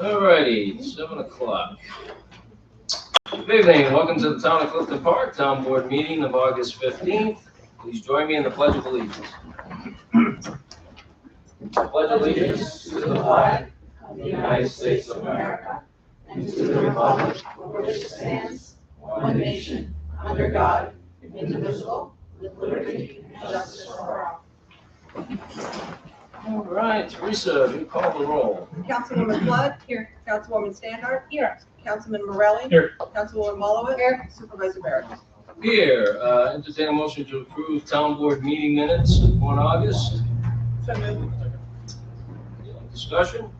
Alrighty, 7 o'clock. Good evening, welcome to the Town of Clifton Park Town Board meeting of August 15th. Please join me in the Pledge of Allegiance. Pledge allegiance to the flag of the United States of America and to the republic for which it stands, one nation, under God, indivisible, with liberty and justice for all. All right, Teresa, you call the roll. Councilwoman Flood. Here. Councilwoman Standard. Here. Councilman Morelli. Here. Councilwoman Malowitz. Here. Supervisor Barrett. Here, entertain a motion to approve town board meeting minutes of 1 August. So moved. Discussion?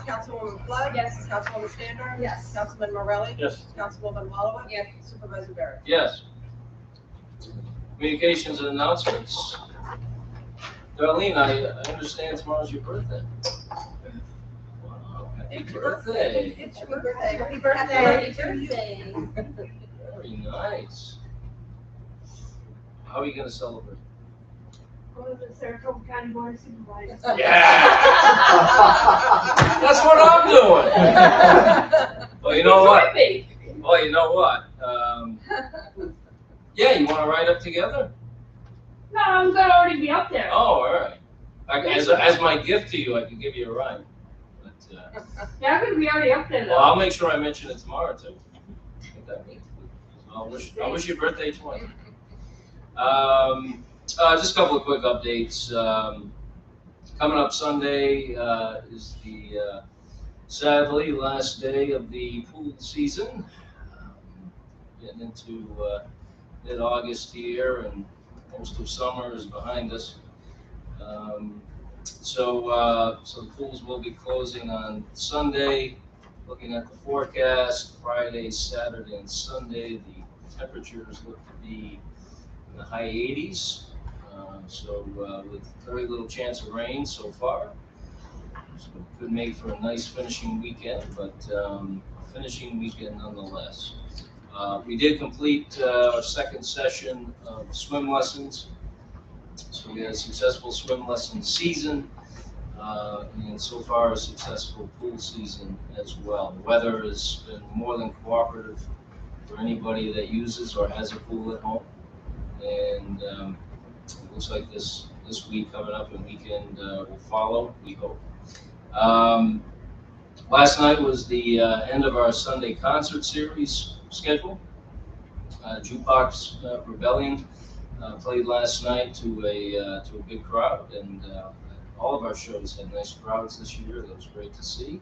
Councilwoman Flood. Yes. Councilwoman Standard. Yes. Councilman Morelli. Yes. Councilwoman Malowitz. Yes. Supervisor Barrett. Yes. Communications and announcements. Darlene, I understand tomorrow's your birthday. Wow, happy birthday. It's your birthday. Happy birthday. Very nice. How are you gonna celebrate? Go to the Saratoga County Board of Supervisors. Yeah! That's what I'm doing. Well, you know what? Well, you know what? Yeah, you wanna ride up together? No, I'm gonna already be up there. Oh, all right. As my gift to you, I can give you a ride. But, Yeah, I'm gonna be already up there well, though. I'll make sure I mention it tomorrow too. Get that means. I'll wish you birthday twice. Just a couple of quick updates. Coming up Sunday is the sadly last day of the pool season. Getting into mid-August here, and most of summer is behind us. So the pools will be closing on Sunday. Looking at the forecast, Friday, Saturday, and Sunday, the temperatures look to be in the high 80s. With very little chance of rain so far. So it could make for a nice finishing weekend, but finishing weekend nonetheless. We did complete our second session of swim lessons. So we had a successful swim lesson season, and so far a successful pool season as well. The weather has been more than cooperative for anybody that uses or has a pool at home. And it looks like this week coming up and weekend will follow, we hope. Last night was the end of our Sunday concert series schedule. Jukebox Rebellion played last night to a big crowd, and all of our shows had nice crowds this year. That was great to see.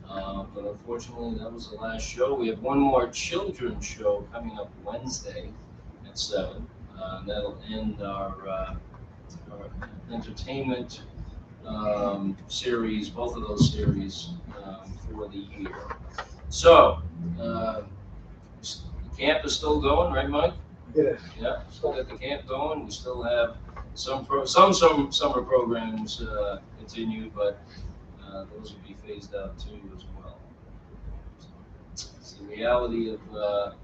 But unfortunately, that was the last show. We have one more children's show coming up Wednesday at 7. That'll end our entertainment series, both of those series for the year. So, the camp is still going, right, Mike? Yes. Yeah, still got the camp going. We still have some summer programs continue, but those will be phased out too as well. So it's the reality of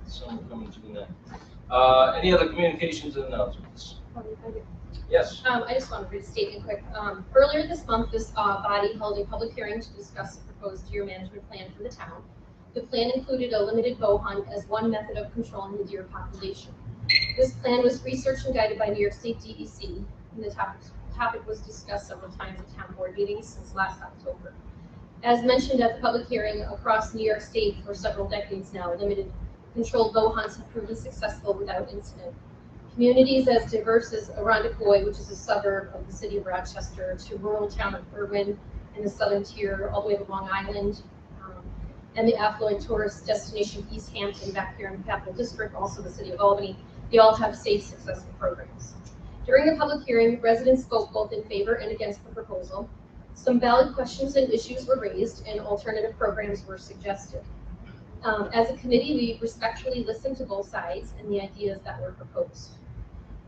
summer coming to an end. Any other communications and announcements? Yes. I just want to read a statement quick. Earlier this month, this body held a public hearing to discuss the proposed deer management plan for the town. The plan included a limited bow hunt as one method of controlling the deer population. This plan was researched and guided by New York State DEC, and the topic was discussed several times at town board meetings since last October. As mentioned at the public hearing, across New York State for several decades now, limited controlled bow hunts have proven successful without incident. Communities as diverse as Irondequoit, which is a suburb of the city of Rochester, to rural town of Irwin in the southern tier, all the way to Long Island, and the affluent tourist destination East Hampton back here in the Capital District, also the city of Albany, they all have safe, successful programs. During the public hearing, residents spoke both in favor and against the proposal. Some valid questions and issues were raised, and alternative programs were suggested. As a committee, we respectfully listened to both sides and the ideas that were proposed.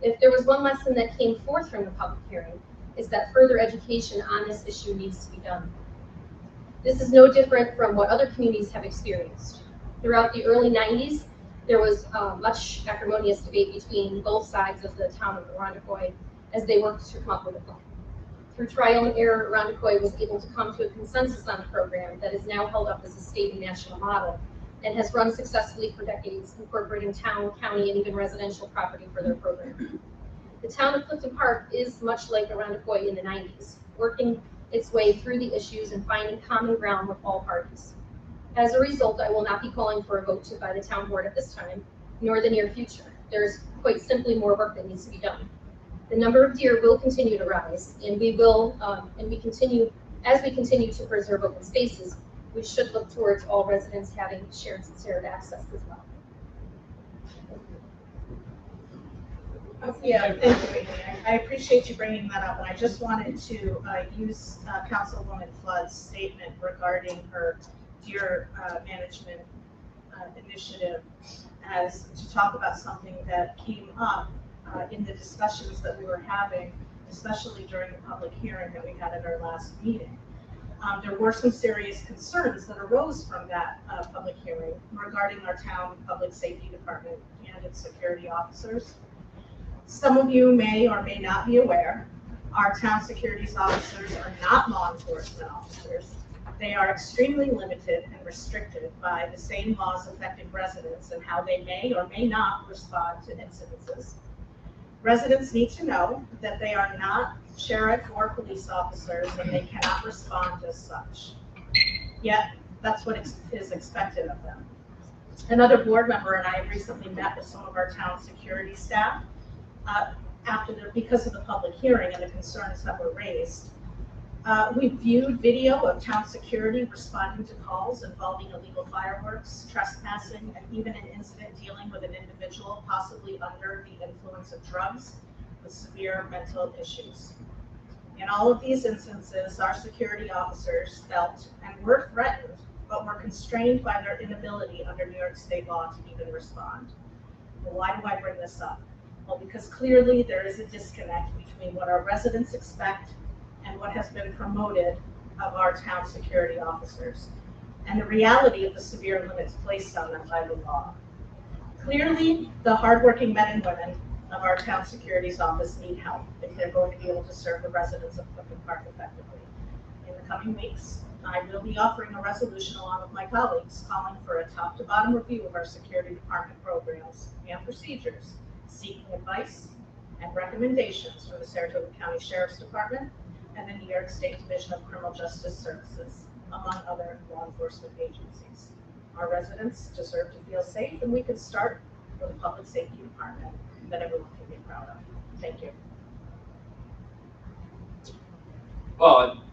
If there was one lesson that came forth from the public hearing, is that further education on this issue needs to be done. This is no different from what other communities have experienced. Throughout the early 90s, there was much acrimonious debate between both sides of the town of Irondequoit as they worked to come up with a plan. Through trial and error, Arundecoy was able to come to a consensus on a program that is now held up as a state and national model and has run successfully for decades, incorporating town, county, and even residential property for their program. The town of Clifton Park is much like Arundecoy in the 90s, working its way through the issues and finding common ground with all parties. As a result, I will not be calling for a vote by the town board at this time, nor the near future. There is quite simply more work that needs to be done. The number of deer will continue to rise, and as we continue to preserve open spaces, we should look towards all residents having shared access as well. Yeah, thank you, Amy. I appreciate you bringing that up, and I just wanted to use Councilwoman Flood's statement regarding her deer management initiative as to talk about something that came up in the discussions that we were having, especially during the public hearing that we had at our last meeting. There were some serious concerns that arose from that public hearing regarding our town public safety department and its security officers. Some of you may or may not be aware, our town securities officers are not law enforcement officers. They are extremely limited and restricted by the same laws affecting residents and how they may or may not respond to incidences. Residents need to know that they are not sheriff or police officers and they cannot respond as such. Yet, that's what is expected of them. Another board member and I have recently met with some of our town security staff because of the public hearing and the concerns that were raised. We viewed video of town security responding to calls involving illegal fireworks, trespassing, and even an incident dealing with an individual possibly under the influence of drugs with severe mental issues. In all of these instances, our security officers felt and were threatened, but were constrained by their inability under New York state law to even respond. Well, why do I bring this up? Well, because clearly there is a disconnect between what our residents expect and what has been promoted of our town security officers, and the reality of the severe limits placed on them by the law. Clearly, the hardworking men and women of our town security's office need help if they're going to be able to serve the residents of Clifton Park effectively. In the coming weeks, I will be offering a resolution along with my colleagues calling for a top to bottom review of our security department programs and procedures, seeking advice and recommendations from the Saratoga County Sheriff's Department and the New York State Division of Criminal Justice Services, among other law enforcement agencies. Our residents deserve to feel safe, and we can start with a public safety department that everyone can be proud of. Thank you. Well,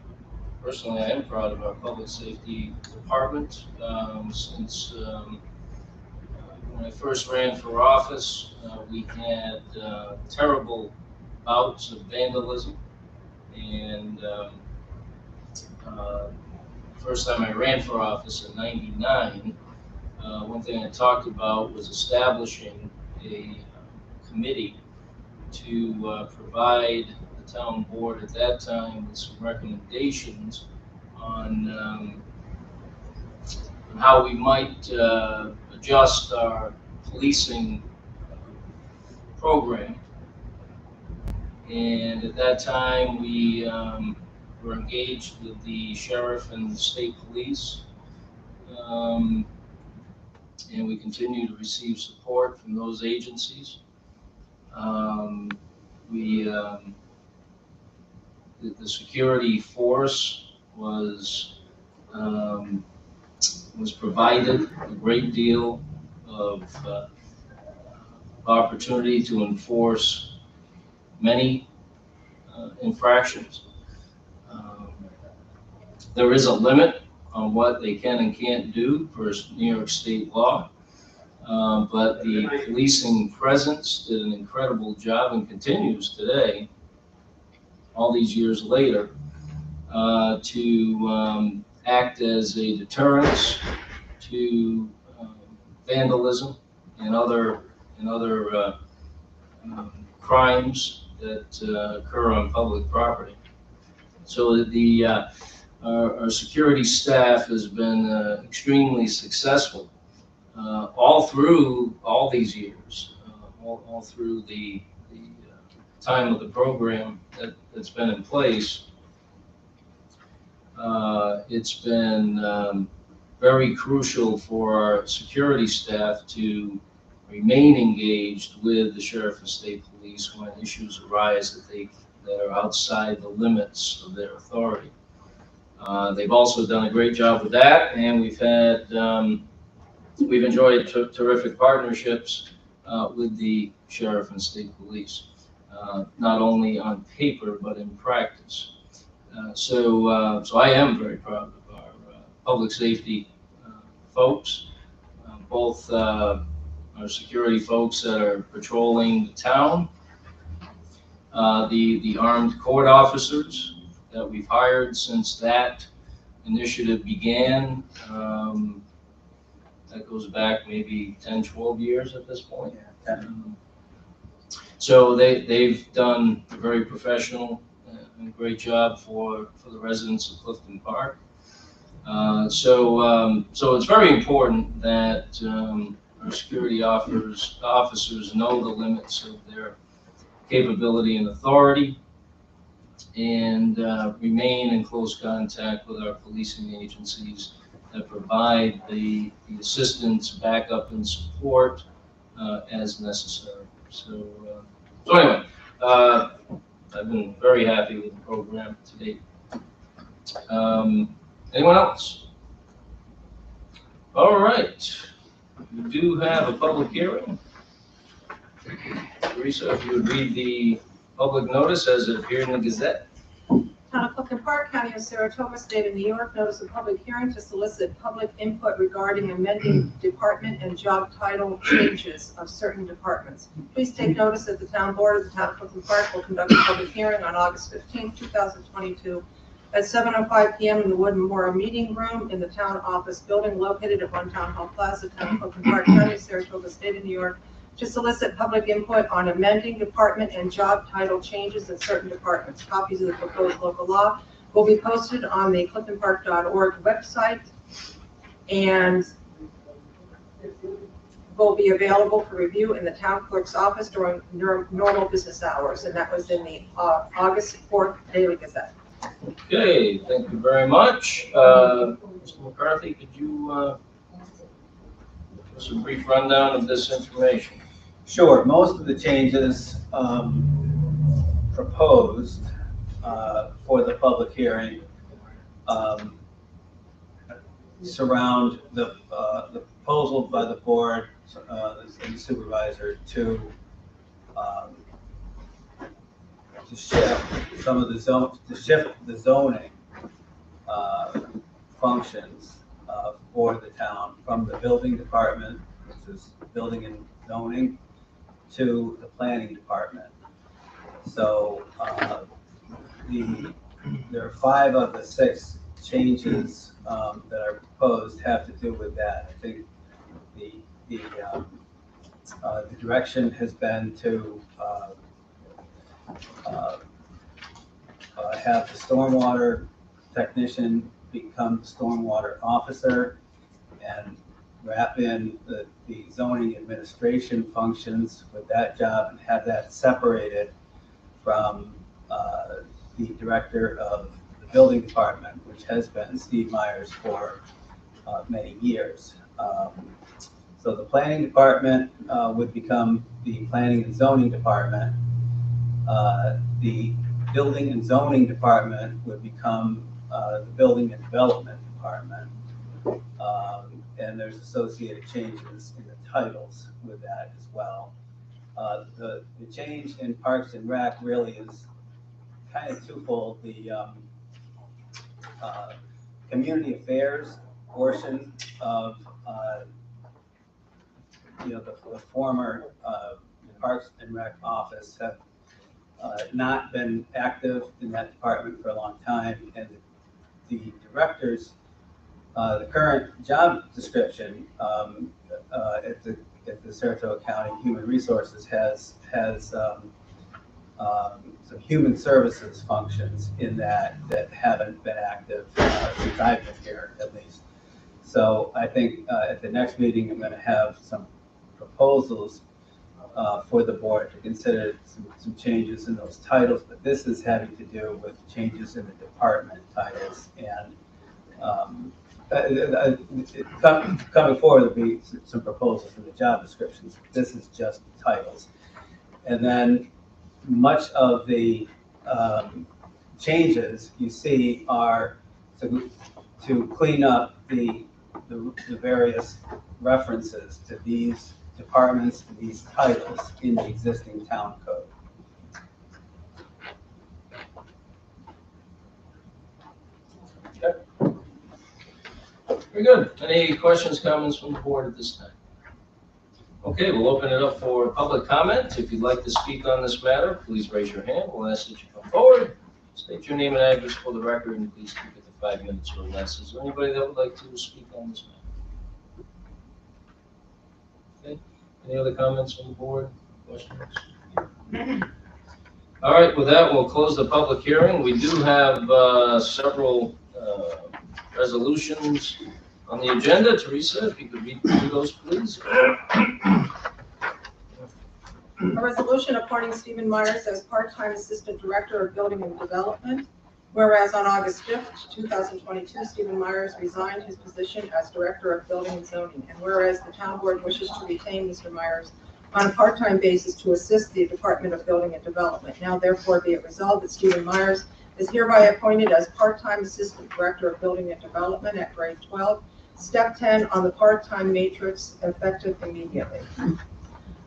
personally, I am proud of our public safety department. Since when I first ran for office, we had terrible bouts of vandalism. And first time I ran for office in '99, one thing I talked about was establishing a committee to provide the town board at that time with some recommendations on how we might adjust our policing program. And at that time, we were engaged with the sheriff and the state police. And we continue to receive support from those agencies. The security force was provided a great deal of opportunity to enforce many infractions. There is a limit on what they can and can't do per New York state law, but the policing presence did an incredible job and continues today, all these years later, to act as a deterrence to vandalism and other crimes that occur on public property. So our security staff has been extremely successful all through all these years, all through the time of the program that's been in place. It's been very crucial for our security staff to remain engaged with the sheriff and state police when issues arise that are outside the limits of their authority. They've also done a great job with that, and we've enjoyed terrific partnerships with the sheriff and state police, not only on paper but in practice. So I am very proud of our public safety folks, both our security folks that are patrolling the town, the armed court officers that we've hired since that initiative began. That goes back maybe 10, 12 years at this point. So they've done a very professional and great job for the residents of Clifton Park. So it's very important that our security officers know the limits of their capability and authority, and remain in close contact with our policing agencies that provide the assistance, backup, and support as necessary. So anyway, I've been very happy with the program to date. Anyone else? All right, we do have a public hearing. Teresa, if you would read the public notice as it appeared in the Gazette. Town of Clifton Park, County of Saratoga, State of New York, notice of public hearing to solicit public input regarding amending department and job title changes of certain departments. Please take notice that the town board of the town of Clifton Park will conduct a public hearing on August 15, 2022 at 7:05 p.m. in the Wood Memorial Meeting Room in the town office building located at One Town Hall Plaza, Town of Clifton Park, County of Saratoga, State of New York, to solicit public input on amending department and job title changes in certain departments. Copies of the proposed local law will be posted on the cliftonpark.org website and will be available for review in the town clerk's office during normal business hours. And that was in the August 4th Daily Gazette. Okay, thank you very much. Mr. McCarthy, could you give us a brief rundown of this information? Sure. Most of the changes proposed for the public hearing surround the proposal by the board and the supervisor to shift some of the zoning functions for the town from the building department, which is building and zoning, to the planning department. So there are 5 of the 6 changes that are proposed have to do with that. I think the direction has been to have the stormwater technician become the stormwater officer and wrap in the zoning administration functions with that job and have that separated from the director of the building department, which has been Steve Myers for many years. So the planning department would become the planning and zoning department. The building and zoning department would become the building and development department. And there's associated changes in the titles with that as well. The change in Parks and Rec really is kind of twofold. The community affairs portion of the former Parks and Rec office have not been active in that department for a long time, and the directors, the current job description at the Saratoga County Human Resources has some human services functions in that haven't been active since I've been here, at least. So I think at the next meeting, I'm going to have some proposals for the board to consider some changes in those titles, but this is having to do with changes in the department titles. And coming forward will be some proposals in the job descriptions. This is just titles. And then much of the changes you see are to clean up the various references to these departments, to these titles in the existing town code. Very good. Any questions, comments from the board at this time? Okay, we'll open it up for public comment. If you'd like to speak on this matter, please raise your hand. We'll ask that you come forward. State your name and address for the record, and please keep it to 5 minutes or less. Is there anybody that would like to speak on this matter? Okay. Any other comments from the board? Questions? All right, with that, we'll close the public hearing. We do have several resolutions on the agenda. Teresa, if you could read through those, please. A resolution appointing Stephen Myers as part-time Assistant Director of Building and Development. Whereas on August 5th, 2022, Stephen Myers resigned his position as Director of Building and Zoning. And whereas the town board wishes to retain Mr. Myers on a part-time basis to assist the Department of Building and Development. Now therefore be it resolved that Stephen Myers is hereby appointed as part-time Assistant Director of Building and Development at grade 12, step 10 on the part-time matrix, effective immediately.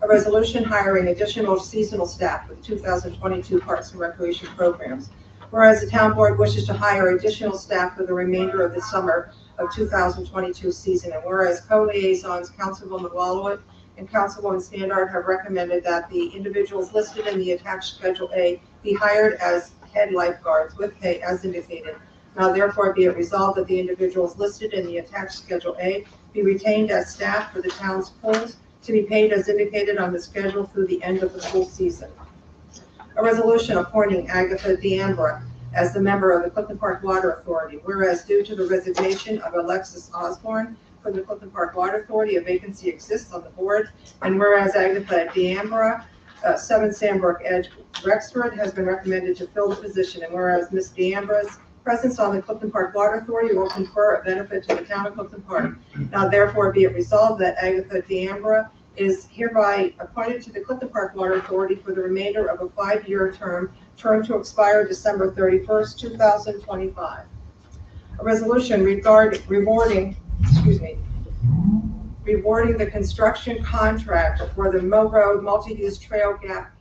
A resolution hiring additional seasonal staff for the 2022 Parks and Recreation programs. Whereas the town board wishes to hire additional staff for the remainder of the summer of 2022 season, and whereas co-liaisons Councilwoman Wallowit and Councilwoman Standard have recommended that the individuals listed in the attached Schedule A be hired as head lifeguards with pay as indicated. Now therefore be it resolved that the individuals listed in the attached Schedule A be retained as staff for the town's pools to be paid as indicated on the schedule through the end of the pool season. A resolution appointing Agatha D'Ambra as the member of the Clifton Park Water Authority, whereas due to the resignation of Alexis Osborne from the Clifton Park Water Authority, a vacancy exists on the board, and whereas Agatha D'Ambra, 7 Sandbrook Edge, Rexford, has been recommended to fill the position, and whereas Ms. D'Ambra's presence on the Clifton Park Water Authority will confer a benefit to the town of Clifton Park. Now therefore be it resolved that Agatha D'Ambra is hereby appointed to the Clifton Park Water Authority for the remainder of a 5-year term to expire December 31st, 2025. A resolution rewarding the construction contract for the Mill Road Multi-Use Trail Gap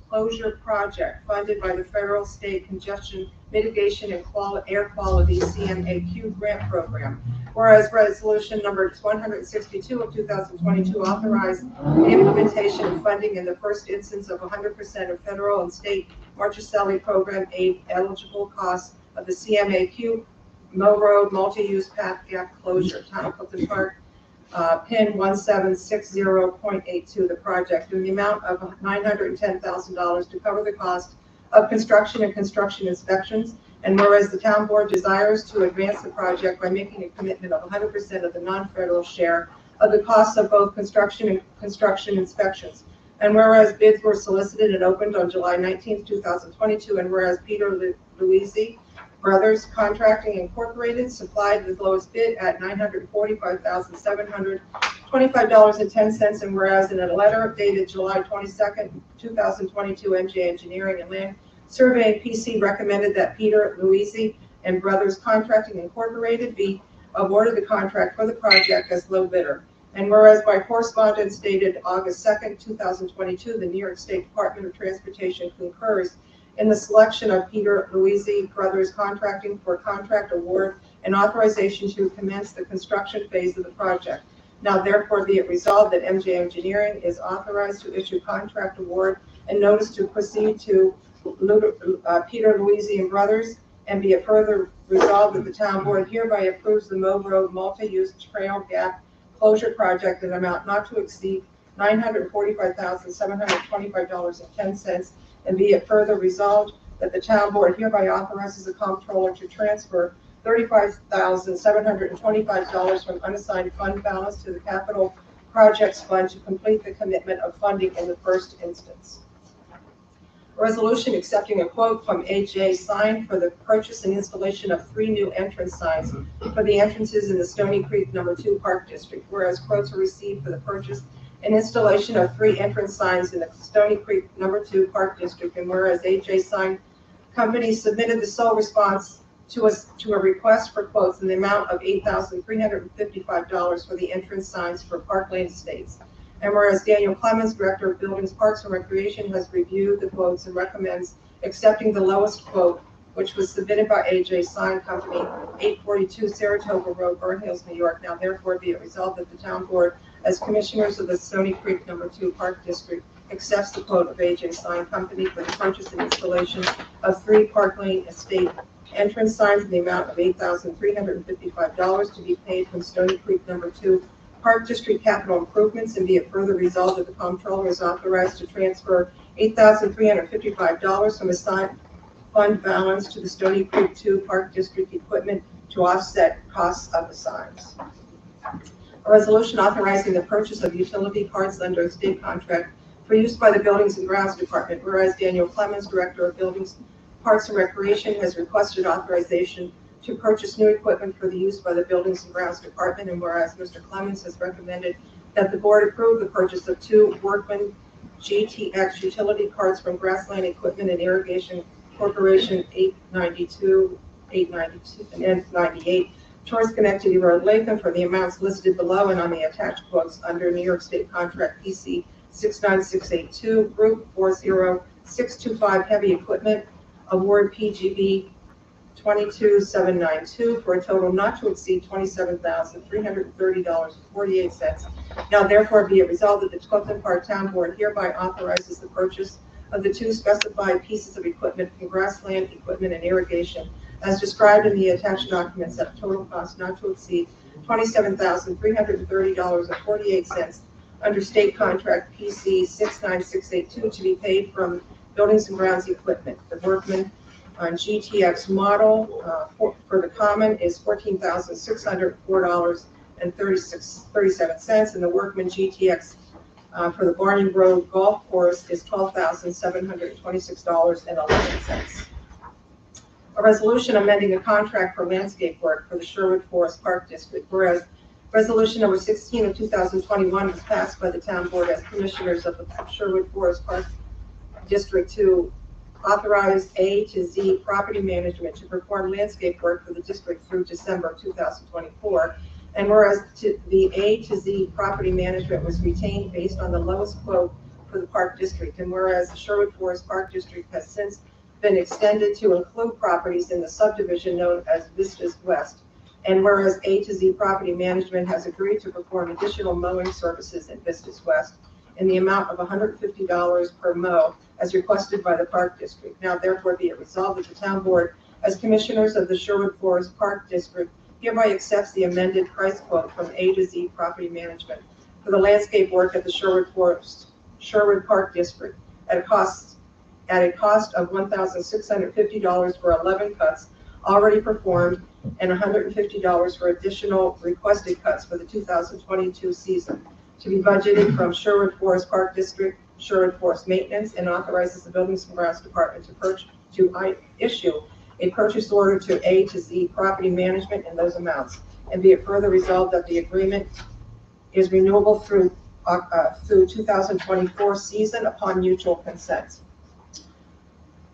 Closure Project funded by the Federal State Congestion Mitigation and Air Quality CMAQ grant program. Whereas resolution number 162 of 2022 authorized the implementation and funding in the first instance of 100% of federal and state Marchicelli program aid eligible costs of the CMAQ Mill Road Multi-Use Path Gap Closure, Town of Clifton Park, PIN 1760.82, the project, in the amount of $910,000 to cover the cost of construction and construction inspections. And whereas the town board desires to advance the project by making a commitment of 100% of the non-federal share of the costs of both construction and construction inspections. And whereas bids were solicited and opened on July 19th, 2022, and whereas Peter Luisi Brothers Contracting Incorporated supplied the lowest bid at $945,725.10, and whereas in a letter dated July 22nd, 2022, MJ Engineering and Land Surveying PC recommended that Peter Luisi and Brothers Contracting Incorporated be awarded the contract for the project as low bidder. And whereas by correspondence dated August 2nd, 2022, the New York State Department of Transportation concurs in the selection of Peter Luisi Brothers Contracting for contract award and authorization to commence the construction phase of the project. Now therefore be it resolved that MJ Engineering is authorized to issue contract award and notice to proceed to Peter Luisi and Brothers, and be it further resolved that the town board hereby approves the Mill Road Multi-Use Trail Gap Closure Project in an amount not to exceed $945,725.10, and be it further resolved that the town board hereby authorizes the comptroller to transfer $35,725 from unassigned fund balance to the capital Projects Fund to complete the commitment of funding in the first instance. A resolution accepting a quote from AJ Sign for the purchase and installation of 3 new entrance signs for the entrances in the Stony Creek No. 2 Park District, whereas quotes were received for the purchase and installation of 3 entrance signs in the Stony Creek No. 2 Park District, and whereas AJ Sign Company submitted the sole response to a request for quotes in the amount of $8,355 for the entrance signs for Park Lane Estates. And whereas Daniel Clemens, Director of Buildings, Parks, and Recreation, has reviewed the quotes and recommends accepting the lowest quote, which was submitted by AJ Sign Company, 842 Saratoga Road, Burn Hills, New York. Now therefore be it resolved that the town board, as commissioners of the Stony Creek No. 2 Park District, accepts the quote of AJ Sign Company for the purchase and installation of 3 Park Lane Estate entrance signs in the amount of $8,355 to be paid from Stony Creek No. 2 Park District Capital Improvements, and be it further resolved that the comptroller is authorized to transfer $8,355 from assigned fund balance to the Stony Creek 2 Park District equipment to offset costs of the signs. A resolution authorizing the purchase of utility parts under a state contract for use by the Buildings and Grounds Department, whereas Daniel Clemens, Director of Buildings, Parks and Recreation, has requested authorization to purchase new equipment for the use by the Buildings and Grounds Department, and whereas Mr. Clemens has recommended that the board approve the purchase of 2 Workman GTX utility carts from Grassland Equipment and Irrigation Corporation 892 and 98 towards Schenectady Road, Latham, for the amounts listed below and on the attached quotes under New York State Contract PC 69682, Group 40625 Heavy Equipment, Award PGB 22792 for a total not to exceed $27,330.48. Now therefore be it resolved that the Clifton Park Town Board hereby authorizes the purchase of the 2 specified pieces of equipment from Grassland Equipment and Irrigation as described in the attached documents at a total cost not to exceed $27,330.48 under state contract PC 69682 to be paid from Buildings and Grounds Equipment. The Workman on GTX model for the common is $14,604.37, and the Workman GTX for the Barney Road Golf Course is $12,726.11. A resolution amending a contract for landscape work for the Sherwood Forest Park District, whereas Resolution number 16 of 2021 was passed by the town board as commissioners of the Sherwood Forest Park District to authorize A to Z property management to perform landscape work for the district through December 2024. And whereas the A to Z property management was retained based on the lowest quote for the park district, and whereas the Sherwood Forest Park District has since been extended to include properties in the subdivision known as Vistas West, and whereas A to Z property management has agreed to perform additional mowing services in Vistas West in the amount of $150 per mow as requested by the Park District. Now therefore be it resolved that the town board, as commissioners of the Sherwood Forest Park District, hereby accepts the amended price quote from A to Z property management for the landscape work at the Sherwood Park District at a cost of $1,650 for 11 cuts already performed and $150 for additional requested cuts for the 2022 season, to be budgeted from Sherwood Forest Park District, Sherwood Forest Maintenance, and authorizes the Buildings and Grounds Department to issue a purchase order to A to Z property management in those amounts. And be it further resolved that the agreement is renewable through 2024 season upon mutual consent.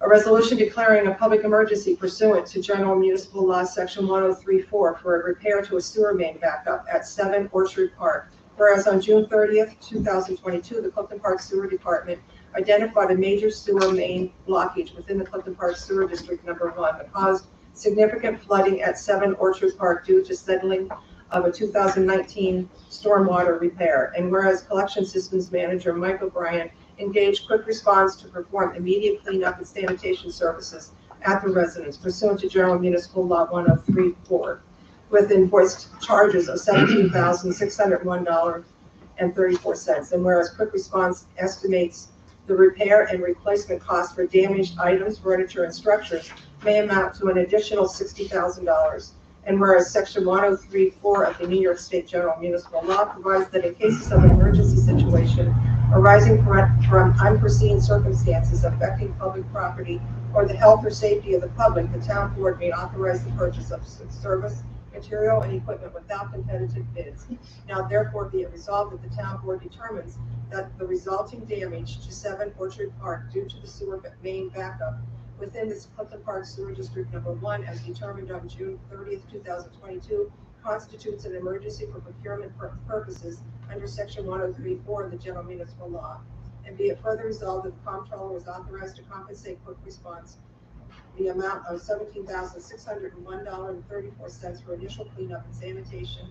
A resolution declaring a public emergency pursuant to General Municipal Law Section 1034 for a repair to a sewer main backup at 7 Orchard Park. Whereas on June 30th, 2022, the Clifton Park Sewer Department identified a major sewer main blockage within the Clifton Park Sewer District Number 1 that caused significant flooding at 7 Orchard Park due to settling of a 2019 stormwater repair. And whereas Collection Systems Manager Michael Bryan engaged quick response to perform immediate cleanup and sanitation services at the residence pursuant to General Municipal Law 1034 with invoiced charges of $17,601.34. And whereas quick response estimates the repair and replacement cost for damaged items, furniture, and structures may amount to an additional $60,000. And whereas Section 103(4) of the New York State General Municipal Law provides that in cases of an emergency situation arising from unforeseen circumstances affecting public property or the health or safety of the public, the town board may authorize the purchase of service, material, and equipment without competitive bids. Now therefore be it resolved that the town board determines that the resulting damage to 7 Orchard Park due to the sewer main backup within this Clifton Park Sewer District Number 1 as determined on June 30th, 2022 constitutes an emergency for procurement purposes under Section 103(4) of the General Municipal Law. And be it further resolved that the comptroller was authorized to compensate Quick Response the amount of $17,601.34 for initial cleanup and sanitation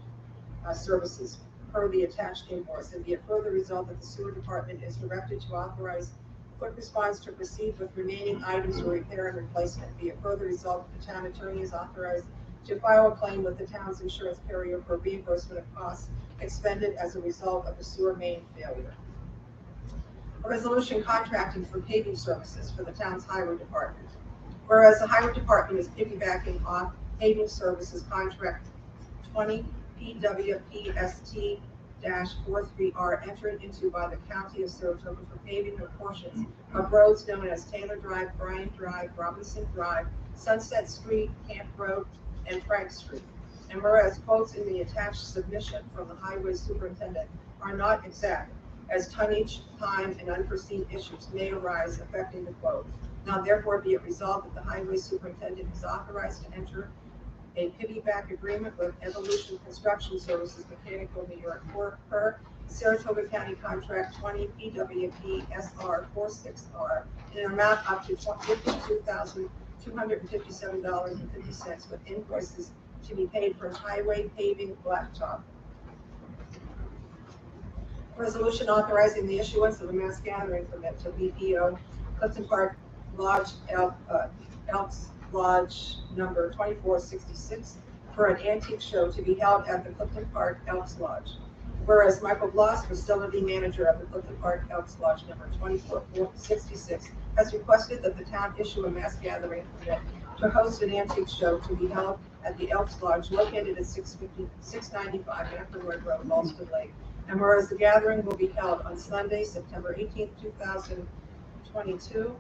services per the attached invoice. And be it further resolved that the sewer department is directed to authorize Quick Response to proceed with remaining items for repair and replacement. Be it further resolved that the town attorney is authorized to file a claim with the town's insurance carrier for reimbursement of costs expended as a result of the sewer main failure. A resolution contracting for paving services for the town's highway department. Whereas the highway department is piggybacking off paving services contract 20 PWPST-43R entered into by the County of Saratoga for paving of portions of roads known as Taylor Drive, Bryan Drive, Robinson Drive, Sunset Street, Camp Road, and Frank Street. And whereas quotes in the attached submission from the highway superintendent are not exact, as tonnage, time, and unforeseen issues may arise affecting the quote. Now therefore be it resolved that the highway superintendent is authorized to enter a piggyback agreement with Evolution Construction Services Mechanical New York per Saratoga County Contract 20 PWP SR 46R in an amount up to $52,257.50 with invoices to be paid for highway paving blacktop. Resolution authorizing the issuance of a mass gathering permit to BPO Clifton Park Lodge Elks Lodge number 2466 for an antique show to be held at the Clifton Park Elks Lodge. Whereas Michael Bloss, facility manager of the Clifton Park Elks Lodge number 2466, has requested that the town issue a mass gathering permit to host an antique show to be held at the Elks Lodge located at 695 Anchorwood Road, Alston Lake. And whereas the gathering will be held on Sunday, September 18th, 2022,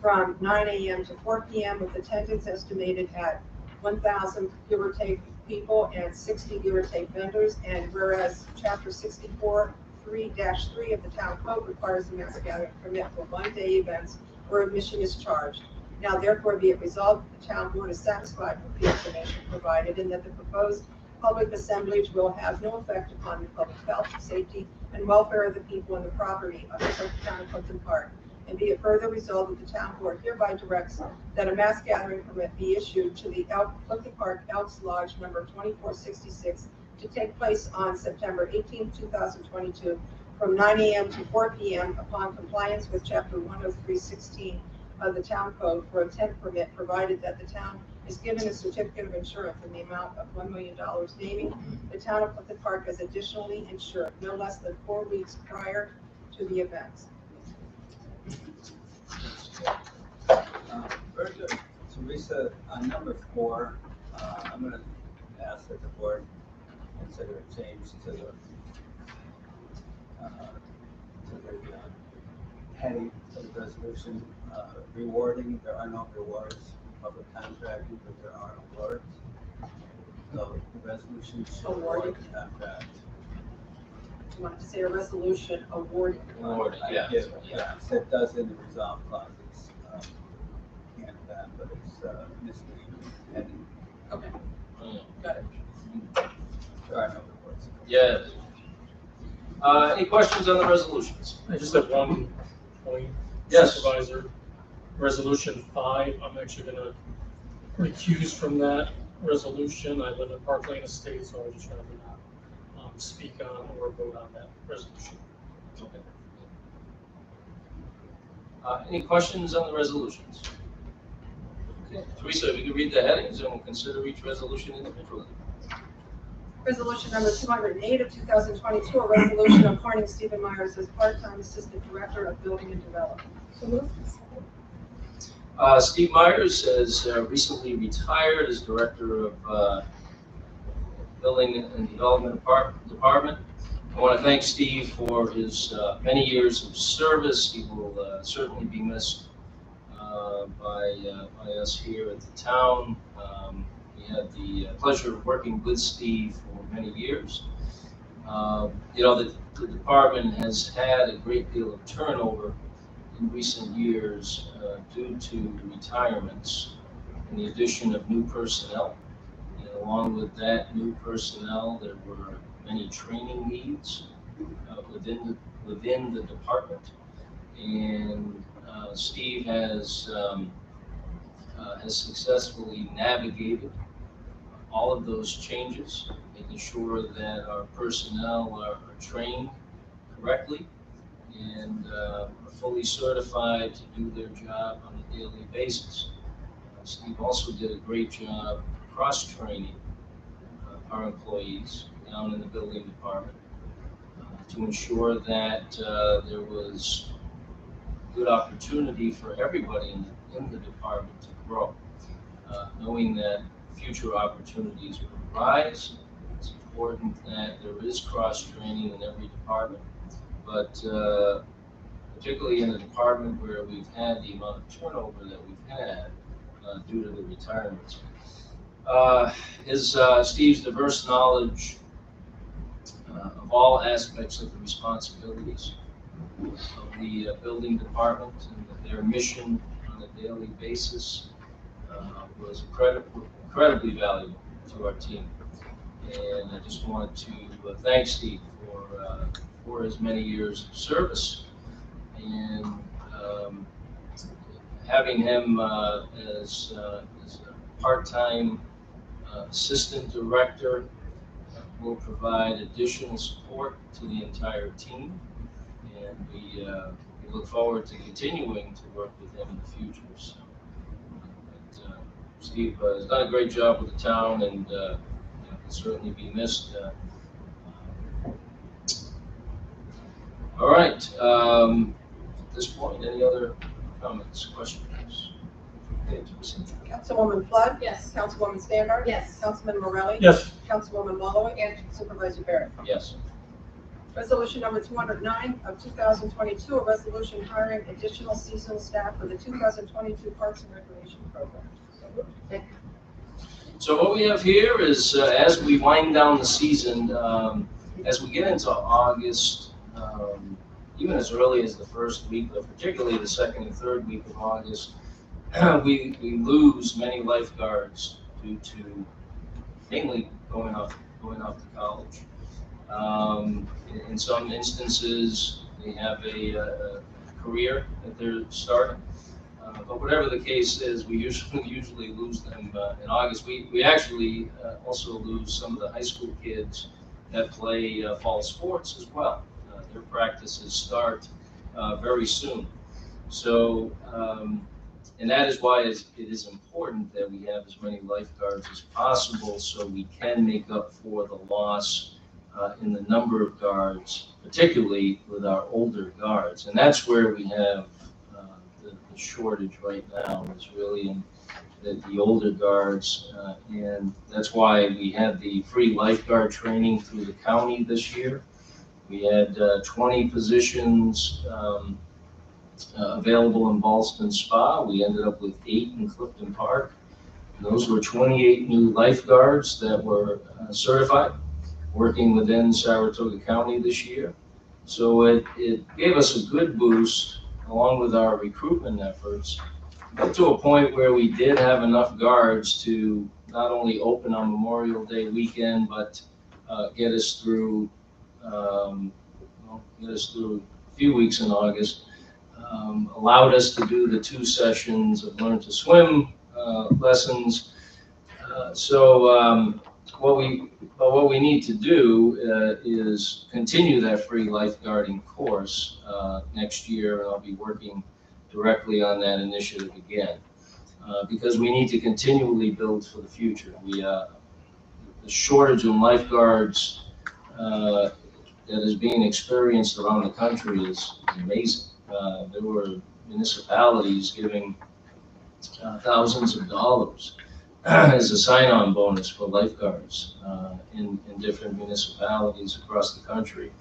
from 9 a.m. to 4 p.m. with attendance estimated at 1,000 give or take people and 60 give or take vendors. And whereas Chapter 64 3-3 of the town code requires a mass gathering permit for one-day events where admission is charged. Now therefore be it resolved that the town board is satisfied with the information provided and that the proposed public assemblage will have no effect upon the public health, safety, and welfare of the people and the property of the town of Clifton Park. And be it further resolved that the town board hereby directs that a mass gathering permit be issued to the Clifton Park Elks Lodge number 2466 to take place on September 18, 2022 from 9 a.m. to 4 p.m. upon compliance with Chapter 103.16 of the town code for a tent permit, provided that the town is given a certificate of insurance in the amount of $1 million, naming the town of Clifton Park as additionally insured no less than 4 weeks prior to the events. Very good. Teresa, on number 4, I'm going to ask that the board consider a change to the heading of the resolution, rewarding. There are no rewards in public contracting, but there are awards. So the resolution should award the contract. Do you want to say a resolution awarding? Award, yeah. Yes, it does in the resolve clauses. And that, but it's misleading heading. Okay, Mm. got it. There are no rewards. Yeah. Any questions on the resolutions? I just have one point. Yes. Supervisor, Resolution 5, I'm actually gonna recuse from that resolution. I live in Park Lane Estates, so I just rather not speak on or vote on that resolution. Okay. Any questions on the resolutions? Okay, Teresa, we can read the headings and we'll consider each resolution individually. Resolution number 208 of 2022, a resolution appointing Stephen Myers as part-time Assistant Director of Building and Development. So moved. Steve Myers has recently retired as Director of Building and Development Department. I want to thank Steve for his many years of service. He will certainly be missed by us here at the town. We had the pleasure of working with Steve for many years. The department has had a great deal of turnover in recent years due to retirements and the addition of new personnel. And along with that new personnel, there were many training needs within the department. And Steve has successfully navigated all of those changes, making sure that our personnel are trained correctly and are fully certified to do their job on a daily basis. Steve also did a great job cross-training our employees down in the building department to ensure that there was good opportunity for everybody in the department to grow, knowing that future opportunities will arise. It's important that there is cross-training in every department, but particularly in a department where we've had the amount of turnover that we've had due to the retirements. Steve's diverse knowledge of all aspects of the responsibilities of the building department and their mission on a daily basis was incredibly valuable to our team. And I just wanted to thank Steve for his many years of service, and having him as a part-time assistant director will provide additional support to the entire team, and we look forward to continuing to work with him in the future. So, Steve has done a great job with the town, and can certainly be missed. All right. At this point, any other comments, questions? Councilwoman Flood? Yes. Councilwoman Standard? Yes. Councilman Morelli? Yes. Councilwoman Walowitz? And Supervisor Barrett. Yes. Resolution number 209 of 2022, a resolution hiring additional seasonal staff for the 2022 Parks and Recreation Program. So what we have here is, as we wind down the season, as we get into August, even as early as the first week, but particularly the second and third week of August, we lose many lifeguards due to mainly going off to college. In some instances, they have a career that they're starting. But whatever the case is, we usually lose them in August. We actually also lose some of the high school kids that play fall sports as well. Their practices start very soon. So, and that is why it is important that we have as many lifeguards as possible, so we can make up for the loss in the number of guards, particularly with our older guards. And that's where we have the shortage right now, is really in the older guards. And that's why we had the free lifeguard training through the county this year. We had 20 positions available in Ballston Spa. We ended up with 8 in Clifton Park. And those were 28 new lifeguards that were certified, working within Saratoga County this year. So it gave us a good boost, along with our recruitment efforts, up to a point where we did have enough guards to not only open on Memorial Day weekend, but get us through a few weeks in August. Allowed us to do the 2 sessions of Learn to Swim lessons. What we need to do is continue that free lifeguarding course next year, and I'll be working directly on that initiative again, because we need to continually build for the future. The shortage in lifeguards that is being experienced around the country is amazing. There were municipalities giving thousands of dollars as a sign-on bonus for lifeguards in different municipalities across the country.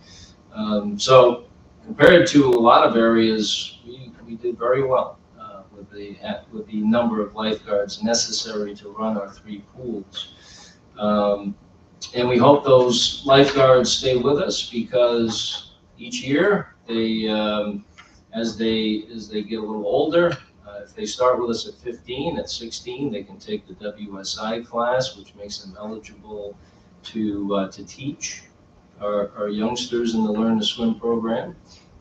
So compared to a lot of areas, we did very well with the number of lifeguards necessary to run our 3 pools. And we hope those lifeguards stay with us because each year they, as they get a little older, if they start with us at 15, at 16, they can take the WSI class, which makes them eligible to teach our youngsters in the Learn to Swim program.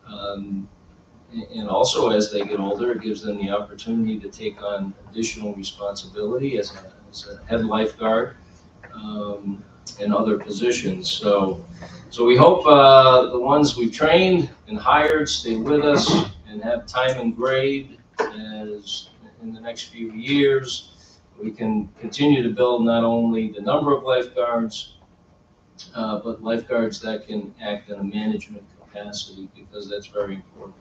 And also, as they get older, it gives them the opportunity to take on additional responsibility as a head lifeguard and other positions. So we hope the ones we've trained and hired stay with us and have time and grade as in the next few years. We can continue to build not only the number of lifeguards, but lifeguards that can act in a management capacity, because that's very important.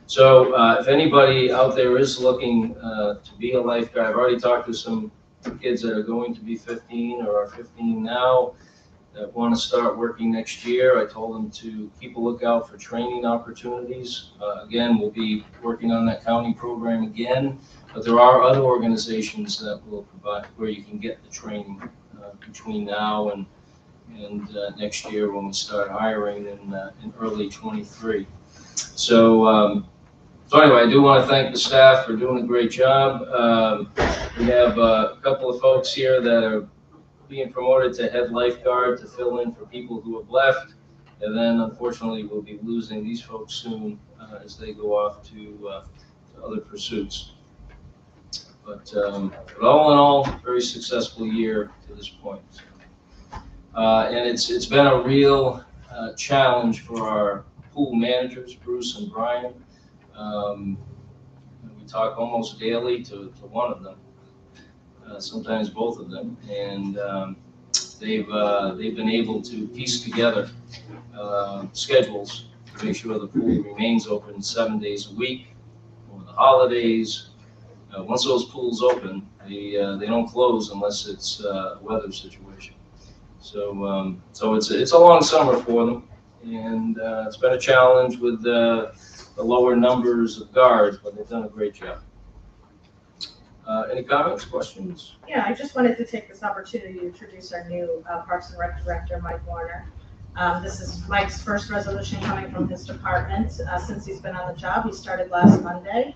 So if anybody out there is looking to be a lifeguard, I've already talked to some kids that are going to be 15 or are 15 now that want to start working next year. I told them to keep a lookout for training opportunities. Again, we'll be working on that county program again, but there are other organizations that will provide where you can get the training between now and next year when we start hiring in early 23. So anyway, I do want to thank the staff for doing a great job. We have a couple of folks here that are being promoted to head lifeguard to fill in for people who have left. And then unfortunately, we'll be losing these folks soon as they go off to other pursuits. But all in all, very successful year to this point. And it's been a real challenge for our pool managers, Bruce and Brian. We talk almost daily to one of them, sometimes both of them, and they've been able to piece together schedules to make sure the pool remains open 7 days a week over the holidays. Once those pools open, they don't close unless it's a weather situation. So it's a long summer for them, and it's been a challenge with the lower numbers of guards, but they've done a great job. Any comments, questions? Yeah, I just wanted to take this opportunity to introduce our new Parks and Rec Director, Mike Warner. This is Mike's first resolution coming from his department since he's been on the job. He started last Monday.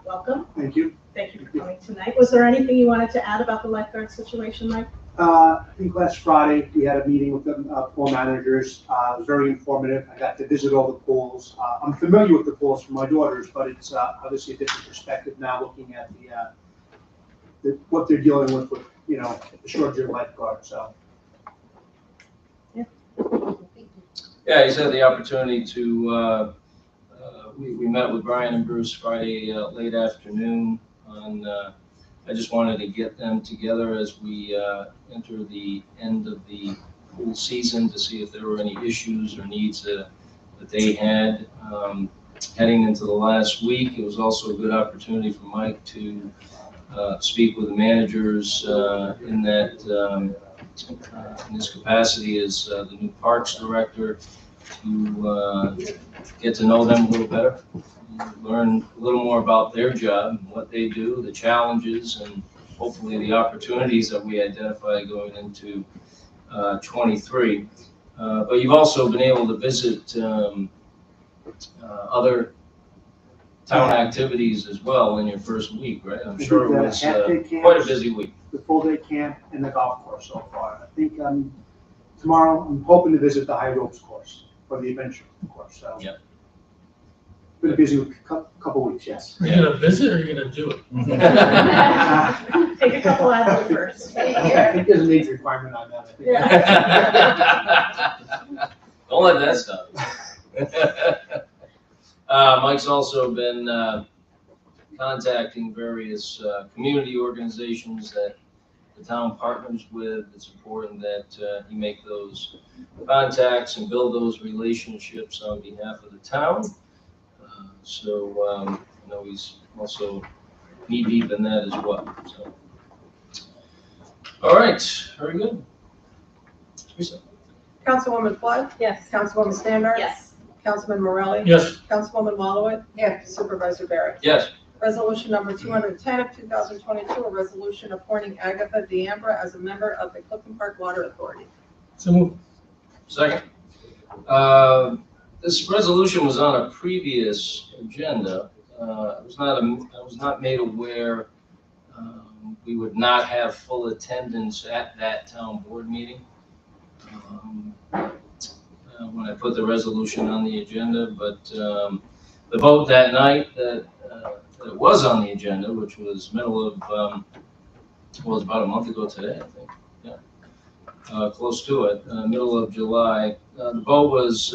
Welcome. Thank you. Thank you for coming tonight. Was there anything you wanted to add about the lifeguard situation, Mike? I think last Friday we had a meeting with the pool managers. It was very informative. I got to visit all the pools. I'm familiar with the pools from my daughters, but it's obviously a different perspective now, looking at what they're dealing with the shortage of lifeguards. So. Yeah, he's had the opportunity to. We met with Brian and Bruce Friday late afternoon on. I just wanted to get them together as we enter the end of the pool season to see if there were any issues or needs that they had. Heading into the last week, it was also a good opportunity for Mike to speak with the managers in his capacity as the new Parks Director, to get to know them a little better, learn a little more about their job, what they do, the challenges, and hopefully the opportunities that we identify going into 23. But you've also been able to visit other town activities as well in your first week, right? I'm sure it was quite a busy week. The full day camp and the golf course so far. I think tomorrow I'm hoping to visit the high ropes course for the adventure course. So. Yep. Been a busy couple weeks, yes. Are you gonna visit or are you gonna do it? Take a couple out of first. I think there's an age requirement on that. Don't let that stop. Mike's also been contacting various community organizations that the town partners with. It's important that he make those contacts and build those relationships on behalf of the town. So he's also knee deep in that as well. So All right, very good. Teresa? Councilwoman Flood, Yes. Councilwoman Standard. Yes. Councilman Morelli. Yes. Councilwoman Wallowit. Yes. Supervisor Barrett. Yes. Resolution number 210 of 2022, a resolution appointing Agatha D'Ambra as a member of the Clifton Park Water Authority. So moved. Second. This resolution was on a previous agenda. I was not made aware we would not have full attendance at that town board meeting when I put the resolution on the agenda, but the vote that night that it was on the agenda, which was middle of, well, it was about a month ago today, I think, yeah, close to it, middle of July. The vote was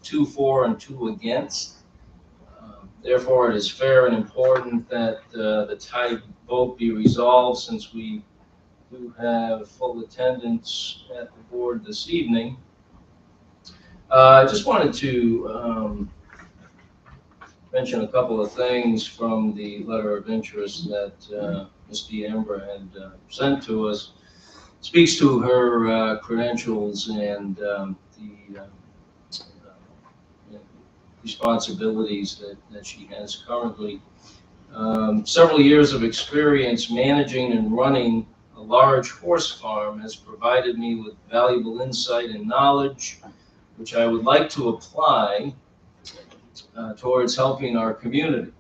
2-4 and 2 against. Therefore, it is fair and important that the tie vote be resolved, since we do have full attendance at the board this evening. I just wanted to mention a couple of things from the letter of interest that Ms. D'Ambra had sent to us. It speaks to her credentials and the responsibilities that she has currently. Several years of experience managing and running a large horse farm has provided me with valuable insight and knowledge, which I would like to apply towards helping our community.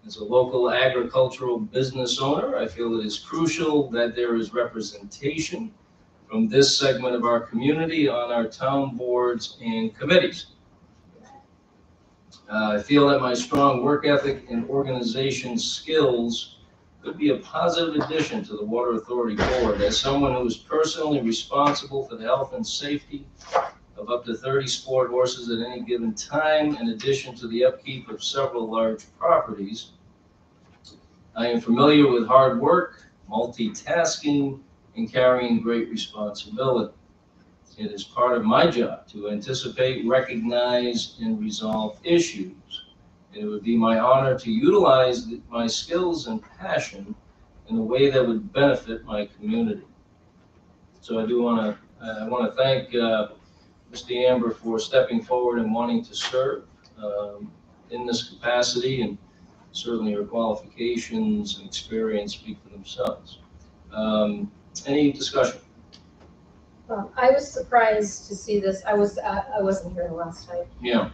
As a local agricultural business owner, I feel it is crucial that there is representation from this segment of our community on our town boards and committees. I feel that my strong work ethic and organization skills could be a positive addition to the Water Authority Board. As someone who is personally responsible for the health and safety of up to 30 sport horses at any given time, in addition to the upkeep of several large properties, I am familiar with hard work, multitasking, and carrying great responsibility. It is part of my job to anticipate, recognize, and resolve issues. And it would be my honor to utilize my skills and passion in a way that would benefit my community. So I want to thank Ms. D'Ambra for stepping forward and wanting to serve in this capacity, and certainly her qualifications and experience speak for themselves. Any discussion? I was surprised to see this. I wasn't here the last time. Yeah.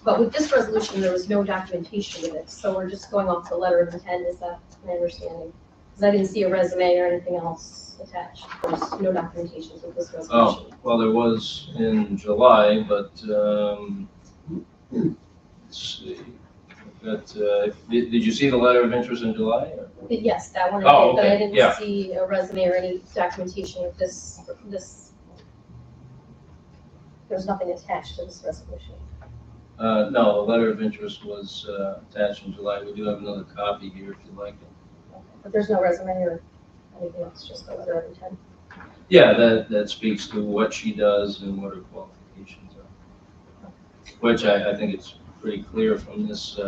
But with this resolution, there was no documentation with it, so we're just going off the letter of intent. Is that my understanding? Because I didn't see a resume or anything else attached. There's no documentation with this resolution. Oh, well, there was in July, but let's see. Did you see the letter of interest in July? Or? Yes, that one Oh, I did, but I okay, didn't yeah. see a resume or any documentation of this. There's nothing attached to this resolution. No, the letter of interest was attached in July. We do have another copy here if you'd like it. But there's no resume or anything else, just a letter of intent. Yeah, that speaks to what she does and what her qualifications are. Which I think it's pretty clear from this,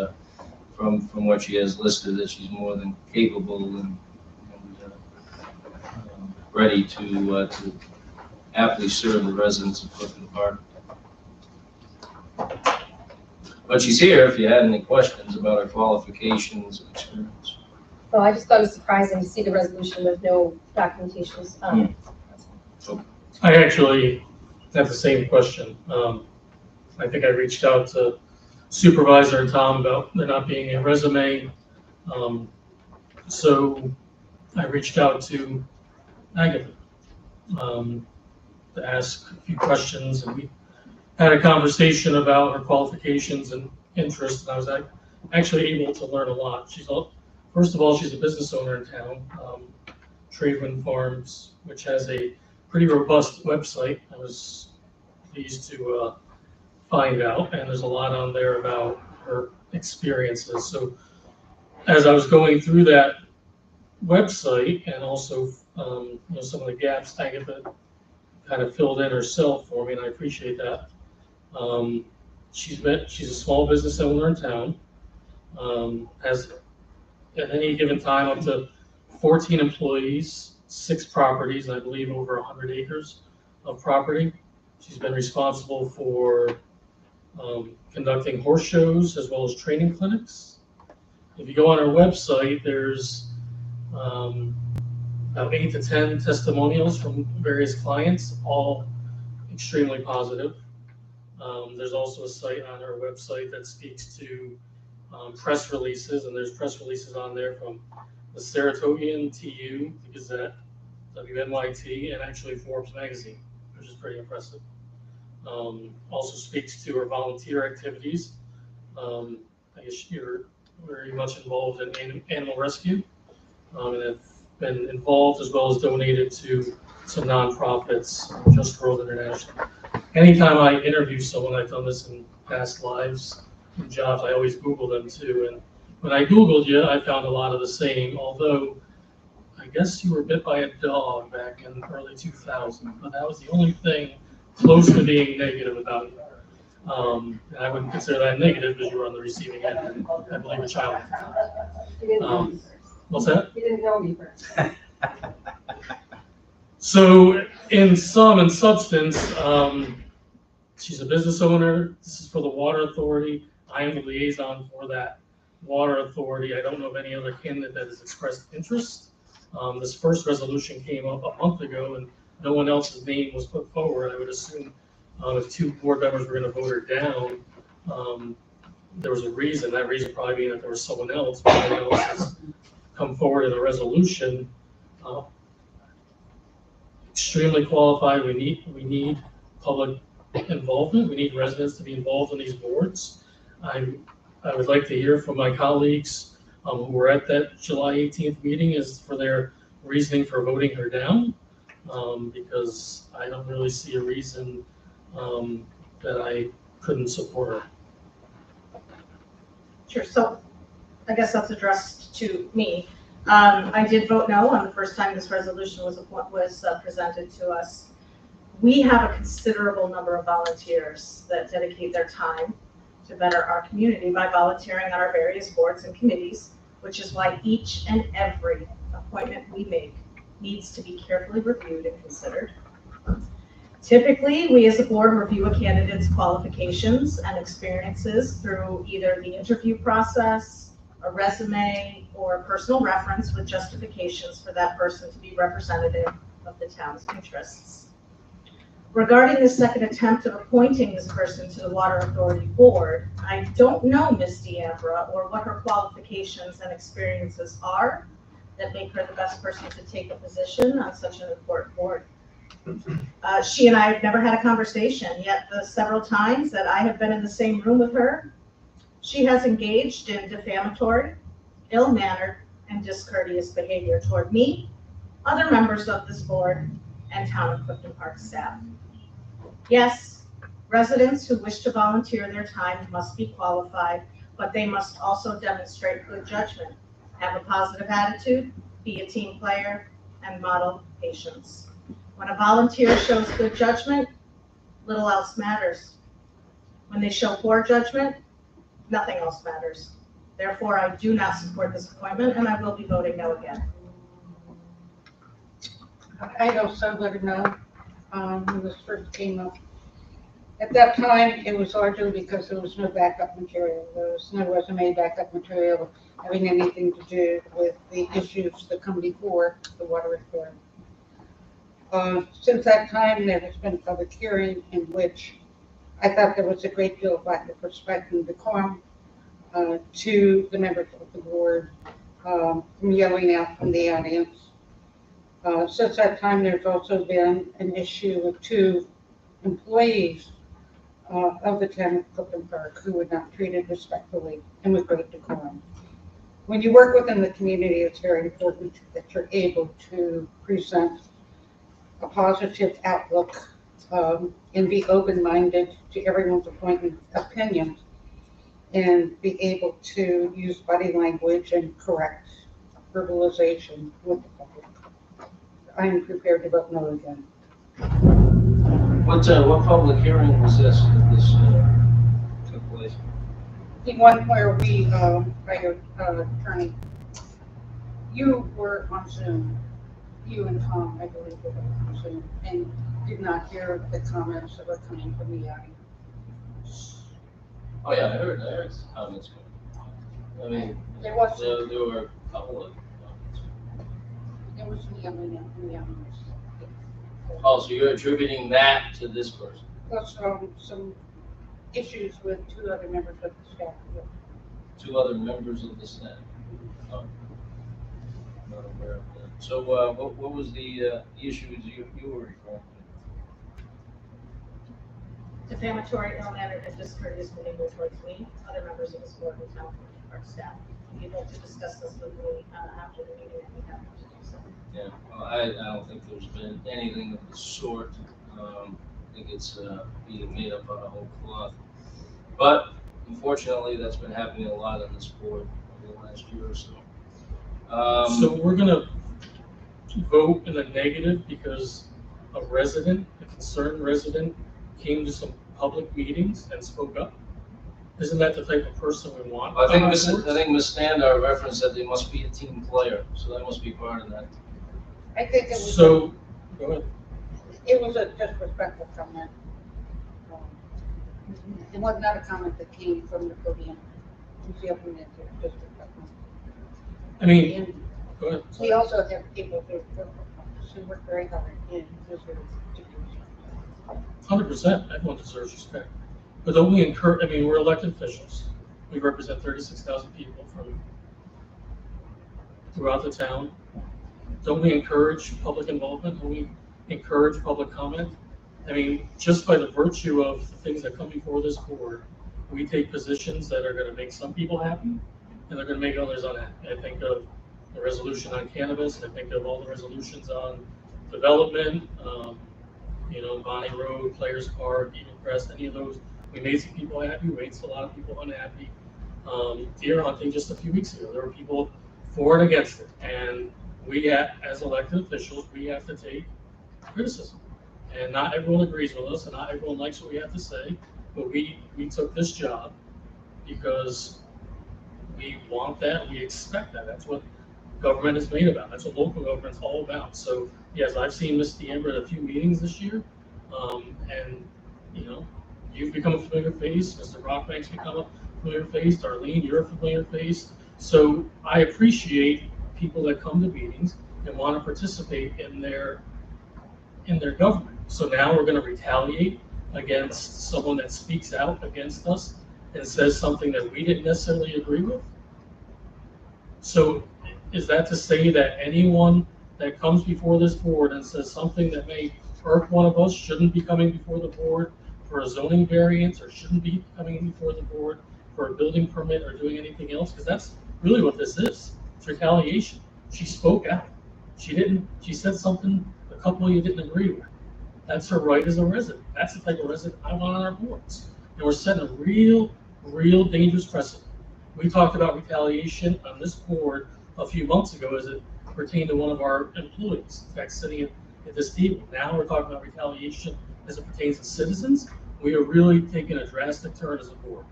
from what she has listed, that she's more than capable and ready to aptly serve the residents of Clifton Park. But she's here if you had any questions about her qualifications and experience. So I just thought it was surprising to see the resolution with no documentations on it. I actually have the same question. I think I reached out to Supervisor and Tom about there not being a resume. So I reached out to Agatha to ask a few questions, and we had a conversation about her qualifications and interests, and I was actually able to learn a lot. First of all, she's a business owner in town, Tradewind Farms, which has a pretty robust website. I was pleased to find out, and there's a lot on there about her experiences. So as I was going through that website, and also some of the gaps Agatha kind of filled in herself for me, and I appreciate that. She's a small business owner in town, has at any given time up to 14 employees, 6 properties, and I believe over 100 acres of property. She's been responsible for conducting horse shows as well as training clinics. If you go on our website, there's about 8 to 10 testimonials from various clients, all extremely positive. There's also a site on our website that speaks to press releases, and there's press releases on there from the Saratogian, TU, the Gazette, WNYT, and actually Forbes magazine, which is pretty impressive. Also speaks to our volunteer activities. I guess you're very much involved in animal rescue, and have been involved as well as donated to some nonprofits, Just World International. Anytime I interview someone, I've done this in past lives and jobs, I always Google them too. And when I Googled you, I found a lot of the same, although I guess you were bit by a dog back in early 2000, but that was the only thing close to being negative about you. And I wouldn't consider that negative because you were on the receiving end, and I believe a child. What's that? You didn't know me first. So in sum and substance, she's a business owner. This is for the water authority. I am the liaison for that water authority. I don't know of any other candidate that has expressed interest. This first resolution came up a month ago and no one else's name was put forward. I would assume if 2 board members were going to vote her down, there was a reason. That reason probably being that there was someone else. But no one else has come forward in a resolution. Extremely qualified. We need public involvement. We need residents to be involved in these boards. I would like to hear from my colleagues who were at that July 18th meeting as for their reasoning for voting her down, because I don't really see a reason that I couldn't support her. Sure, so I guess that's addressed to me. I did vote no on the first time this resolution was presented to us. We have a considerable number of volunteers that dedicate their time to better our community by volunteering on our various boards and committees, which is why each and every appointment we make needs to be carefully reviewed and considered. Typically, we as a board review a candidate's qualifications and experiences through either the interview process, a resume, or a personal reference with justifications for that person to be representative of the town's interests. Regarding the second attempt of appointing this person to the Water Authority Board, I don't know Ms. D'Ambra or what her qualifications and experiences are that make her the best person to take a position on such an important board. She and I have never had a conversation, yet the several times that I have been in the same room with her, she has engaged in defamatory, ill-mannered, and discourteous behavior toward me, other members of this board, and Town of Clifton Park staff. Yes, residents who wish to volunteer their time must be qualified, but they must also demonstrate good judgment, have a positive attitude, be a team player, and model patience. When a volunteer shows good judgment, little else matters. When they show poor judgment, nothing else matters. Therefore, I do not support this appointment, and I will be voting no again. I also voted no when this first came up. At that time, it was largely because there was no backup material. There was no resume backup material having anything to do with the issues that come before the water authority. Since that time, there has been a public hearing in which I thought there was a great deal of lack of respect and decorum to the members of the board from yelling out from the audience. Since that time, there's also been an issue with 2 employees of the town of Clifton Park who were not treated respectfully and with great decorum. When you work within the community, it's very important that you're able to present a positive outlook and be open-minded to everyone's opinions and be able to use body language and correct verbalization with the public. I am prepared to vote no again. What public hearing was this that this took place? The one where we hired attorney. You were on Zoom. you and Tom, I believe, were the person, and did not hear the comments that were coming from the audience. Oh, yeah, I heard the comments. I mean, There was, there were a couple of comments. there was some yelling in the audience. Oh, so you're attributing that to this person? Plus, some issues with two other members of the staff. Two other members of the staff? Oh. Not aware of that. So, what was the issues you were referring to? Defamatory, ill-mannered, and discourteous behavior towards me, other members of this board, and town clerk staff. You'd like to discuss this with me after the meeting, and we have to do so. Yeah, well, I don't think there's been anything of the sort. I think it's being made up out of whole cloth. But unfortunately, that's been happening a lot on this board over the last year or so. So we're gonna vote in the negative because a resident, a concerned resident, came to some public meetings and spoke up? Isn't that the type of person we want? I think on our Ms. boards? I think Ms. Standard referenced that they must be a team player, so that must be part of that. I think it was. So, go ahead. It was a disrespectful comment. It was not a comment that came from the podium. It was definitely disrespectful. I mean, And go ahead. we also have people who work very hard in this situation. 100%, everyone deserves respect. But don't we encourage, I mean, we're elected officials. We represent 36,000 people from throughout the town. Don't we encourage public involvement? Don't we encourage public comment? I mean, just by the virtue of the things that come before this board, we take positions that are gonna make some people happy and they're gonna make others unhappy. I think of the resolution on cannabis, I think of all the resolutions on development, Bonnie Road, Players Park, Eagle Crest, any of those. We made some people happy, we made a lot of people unhappy. Deer hunting just a few weeks ago, there were people for and against it. And we, as elected officials, we have to take criticism. And not everyone agrees with us, and not everyone likes what we have to say, but we took this job because we want that, we expect that. That's what government is made about. That's what local government's all about. So yes, I've seen Ms. D'Amber at a few meetings this year, and you've become a familiar face. Mr. Rockbank's become a familiar face. Darlene, you're a familiar face. So I appreciate people that come to meetings and want to participate in their government. So now we're going to retaliate against someone that speaks out against us and says something that we didn't necessarily agree with. So is that to say that anyone that comes before this board and says something that may irk one of us shouldn't be coming before the board for a zoning variance, or shouldn't be coming before the board for a building permit or doing anything else? Because that's really what this is. It's retaliation. She spoke out. She said something a couple of you didn't agree with. That's her right as a resident. That's the type of resident I want on our boards. And we're setting a real dangerous precedent. We talked about retaliation on this board a few months ago as it pertained to one of our employees, in fact, sitting at this table. Now we're talking about retaliation as it pertains to citizens. We are really taking a drastic turn as a board.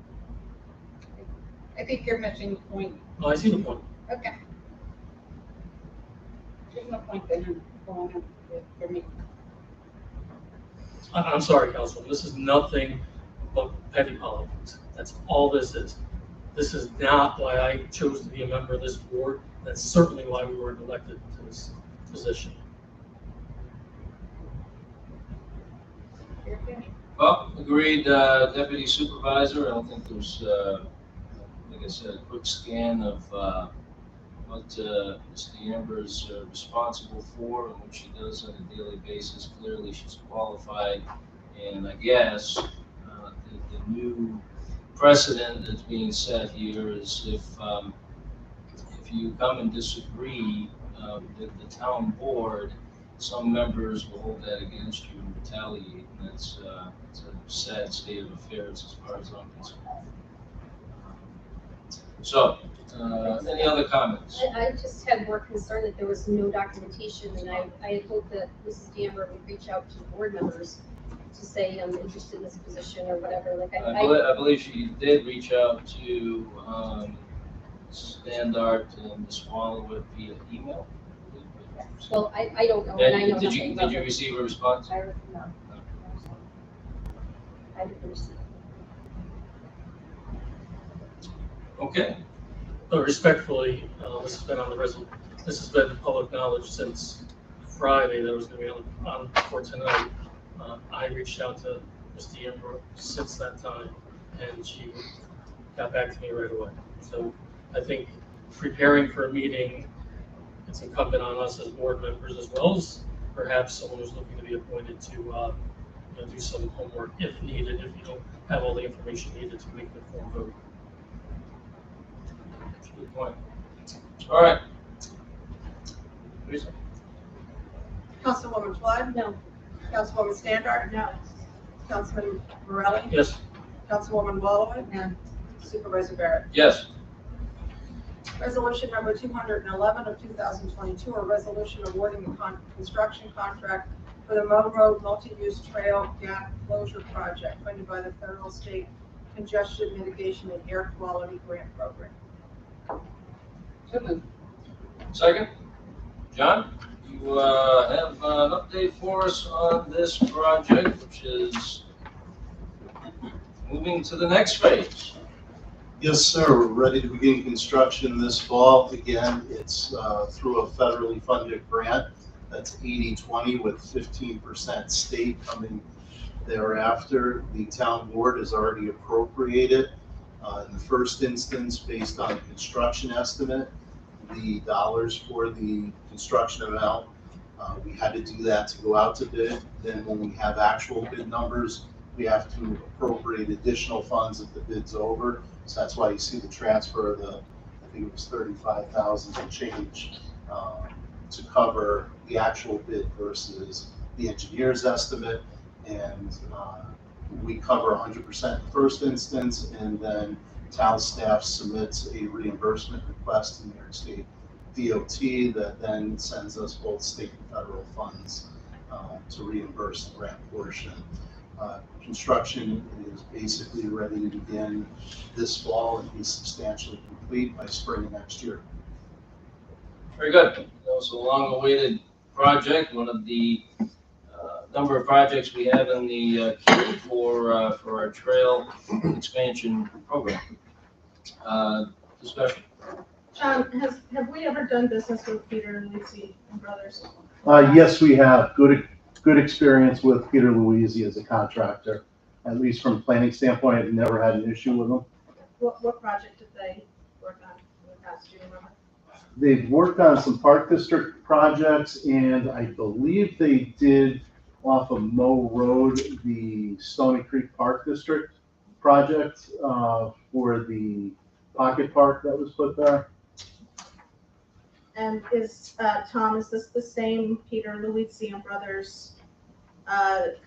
I think you're missing the point. Well, I see the point. Okay. There's no point in going on for me. I'm sorry, Councilman, this is nothing but petty politics. That's all this is. This is not why I chose to be a member of this board. That's certainly why we were elected to this position. Well, agreed, Deputy Supervisor. I don't think there's, like I said, a quick scan of what Ms. D'Amber is responsible for and what she does on a daily basis. Clearly, she's qualified. And I guess the new precedent that's being set here is if you come and disagree with the town board, some members will hold that against you and retaliate, and that's it's a sad state of affairs as far as I'm concerned. So, any other comments? I just had more concern that there was no documentation, and I had hoped that Mrs. D'Amber would reach out to the board members to say I'm interested in this position or whatever. Like I believe she did reach out to Standard and Ms. Wallowit via email. Well, I don't know, and I know And did nothing you, about did you it. receive a response? No. I didn't receive. Okay, But respectfully, this has been on the this has been public knowledge since Friday that it was gonna be on for tonight. I reached out to Ms. DeAmbro since that time, and she got back to me right away. So I think preparing for a meeting, it's incumbent on us as board members as well as perhaps someone who's looking to be appointed to, do some homework if needed, if you don't have all the information needed to make an informed vote. that's a good point. All right. Teresa? Councilwoman Flood? No. Councilwoman Standard? No. Councilman Morelli? Yes, Councilwoman Walloway? No. Supervisor Barrett? Yes. Resolution number 211 of 2022, a resolution awarding the construction contract for the Moe Road Multi-Use Trail Gap Closure Project funded by the Federal State Congestion Mitigation and Air Quality Grant Program. So moved. Second? John, you have an update for us on this project, which is moving to the next phase. Yes, sir. We're ready to begin construction this fall. Again, it's through a federally funded grant. That's 80-20 with 15% state coming thereafter. The town board has already appropriated in the first instance based on construction estimate, the dollars for the construction amount. We had to do that to go out to bid. Then when we have actual bid numbers, we have to appropriate additional funds if the bid's over. So that's why you see the transfer of the, I think it was 35,000 and change to cover the actual bid versus the engineer's estimate. And we cover 100% in the first instance, and then town staff submits a reimbursement request to New York State DOT that then sends us both state and federal funds to reimburse the grant portion. Construction is basically ready to begin this fall and be substantially complete by spring of next year. Very good. That was a long-awaited project, one of the number of projects we have in the queue for our trail expansion program. Discussion. John, have we ever done business with Peter and Lucy and Brothers? Yes, we have good experience with Peter Luisi as a contractor. At least from a planning standpoint, I've never had an issue with them. What project did they work on in the past, do you remember? They've worked on some park district projects, and I believe they did off of Moe Road, the Stony Creek Park District project for the pocket park that was put there. And Tom, is this the same Peter Luisi and Brothers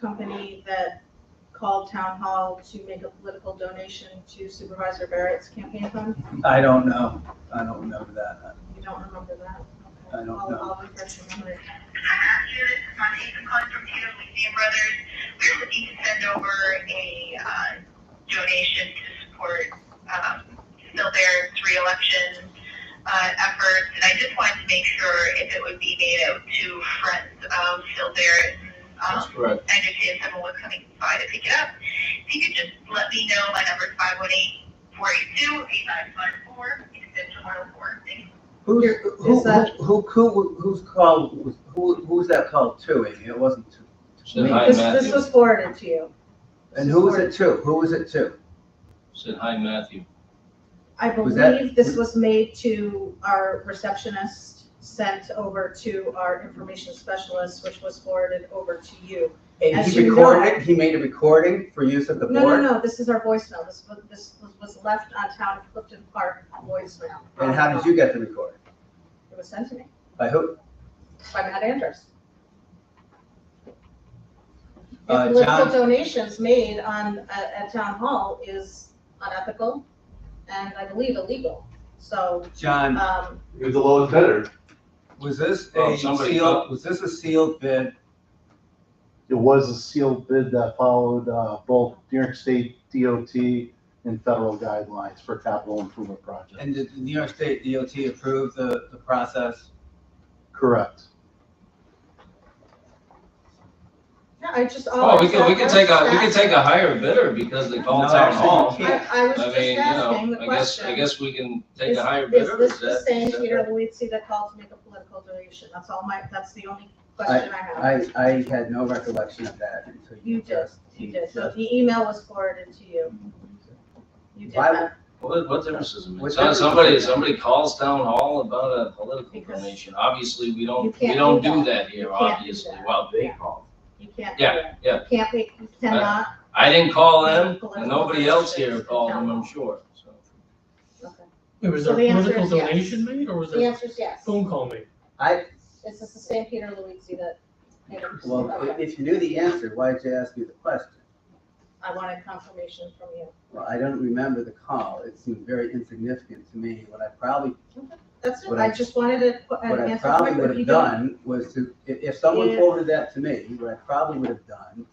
company that called town hall to make a political donation to Supervisor Barrett's campaign fund? I don't know. I don't remember that. You don't remember that? I don't know. I'll refresh your memory. Matthew, this is Monty. I'm calling from Peter Lucy and Brothers. We're looking to send over a donation to support Phil Barrett's re-election efforts, and I just wanted to make sure if it would be made out to friends of Phil Barrett. That's correct. I understand someone was coming by to pick it up. If you could just let me know, my number is 518-482-8554, extension 104. Thank you. Who's that called to, Amy? It wasn't to. Said hi, This Matthew. was forwarded to you. And who was it to? Who was it to? Said hi, Matthew. I Was that- believe this was made to our receptionist, sent over to our information specialist, which was forwarded over to you. And As he you recorded know- it? He made a recording for use at the No, board? no, this is our voicemail. This was left on town of Clifton Park voicemail. And how did you get the recording? It was sent to me By who? by Matt Andrews. John- Political donations made at town hall is unethical and I believe illegal. So, John, You're the lowest bidder. was this Well, a somebody sealed, thought- was this a sealed bid? It was a sealed bid that followed both New York State DOT and federal guidelines for capital improvement projects. And did the New York State DOT approve the process? Correct. No, I just. Oh, we could take a higher bidder because they called No, town actually, hall. you can't. I was I just mean, you asking know, the I question. guess we can take Is a higher bidder. this the that- same is that- Peter Luizzi that called to make a political donation? That's the only question I have. I had no recollection of that until You you did, just. you did. So the email was forwarded to you. You did Why- that. What difference does it make? What So difference somebody, does it make? somebody calls town hall about a political Because donation. Obviously, we you don't can't do do that. that here, You can't do obviously. that. Well, they Yeah. call. You can't do Yeah, that. yeah. You cannot. I didn't call them, Political and nobody else donations here to called town them, I'm hall. sure, so. Okay. Wait, was So there a the answer political is yes. donation made, or was The there answer is yes. phone call made? Is this the same Peter Luizzi that? Well, Okay. if you knew the answer, why did you ask me the question? I wanted confirmation from you. Well, I don't remember the call. It seemed very insignificant to me. That's it. What I I- just wanted to What I answer probably quickly. would If you have don't- done was to, if someone If- forwarded that to me, what I probably would have done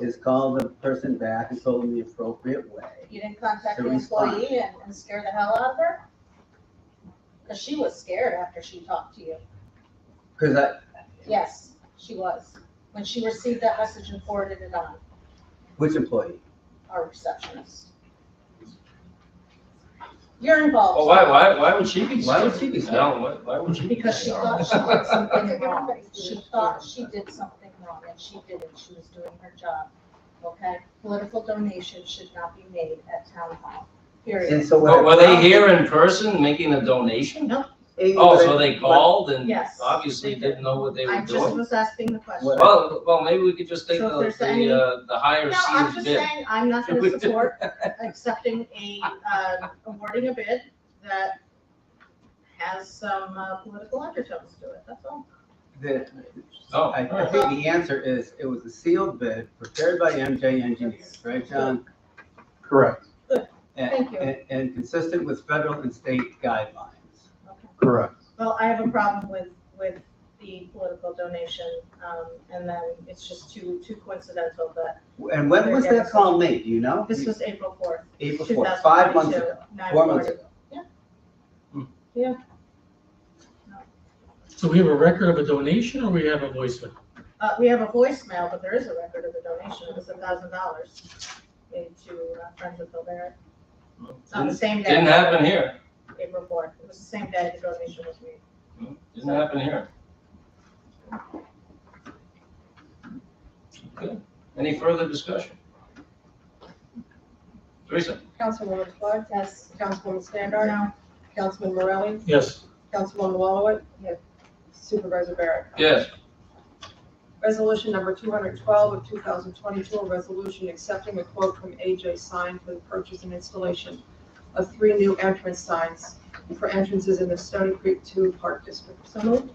is call the person back and told them the appropriate way. You didn't contact To the respond. employee and scare the hell out of her? Because she was scared after she talked to you. Because Yes, she was. When she received that message and forwarded it on, which employee? our receptionist. You're involved. Well, why would she be? Why would she be scared? Why would she be? Because she scared? thought she did something wrong. She thought she did something wrong, and she didn't. She was doing her job. Okay? Political donations should not be made at town hall, period. And so what But I were they probably- here in person making a donation? No. Amy, Oh, what I- so they called and Yes, obviously they did. didn't know what they were I just doing? was asking the question. What- Well, maybe we could just take So if there's any- the higher No, I'm sealed just bid. saying, I'm not gonna support accepting awarding a bid that has some political undertones to it, that's all. Oh, I think the answer is, it was a sealed bid prepared by MJ Engineers, right, John? Correct, Thank you. And consistent with federal and state guidelines. Okay. correct. Well, I have a problem with the political donation, and then it's just too coincidental that And when was that call made, do you know? this was April 4th, April 4th, 5 months 2022, ago, 4 months 9:40. ago. Yeah. So we have a record of a donation, or we have a voicemail? We have a voicemail, but there is a record of a donation, it was $1,000 made to Friends of Philbert. On the same day. Didn't happen here. April 4th, it was the same day the donation was made. Didn't happen here. Okay. Any further discussion? Teresa? Councilwoman Flood? Yes. Councilwoman Standard? No. Councilman Morelli? Yes. Councilwoman Wallowit? Yes. Supervisor Barrett? Yes. Resolution number 212 of 2022, a resolution accepting a quote from AJ Sign for the purchase and installation of 3 new entrance signs for entrances in the Stony Creek 2 Park District. So moved.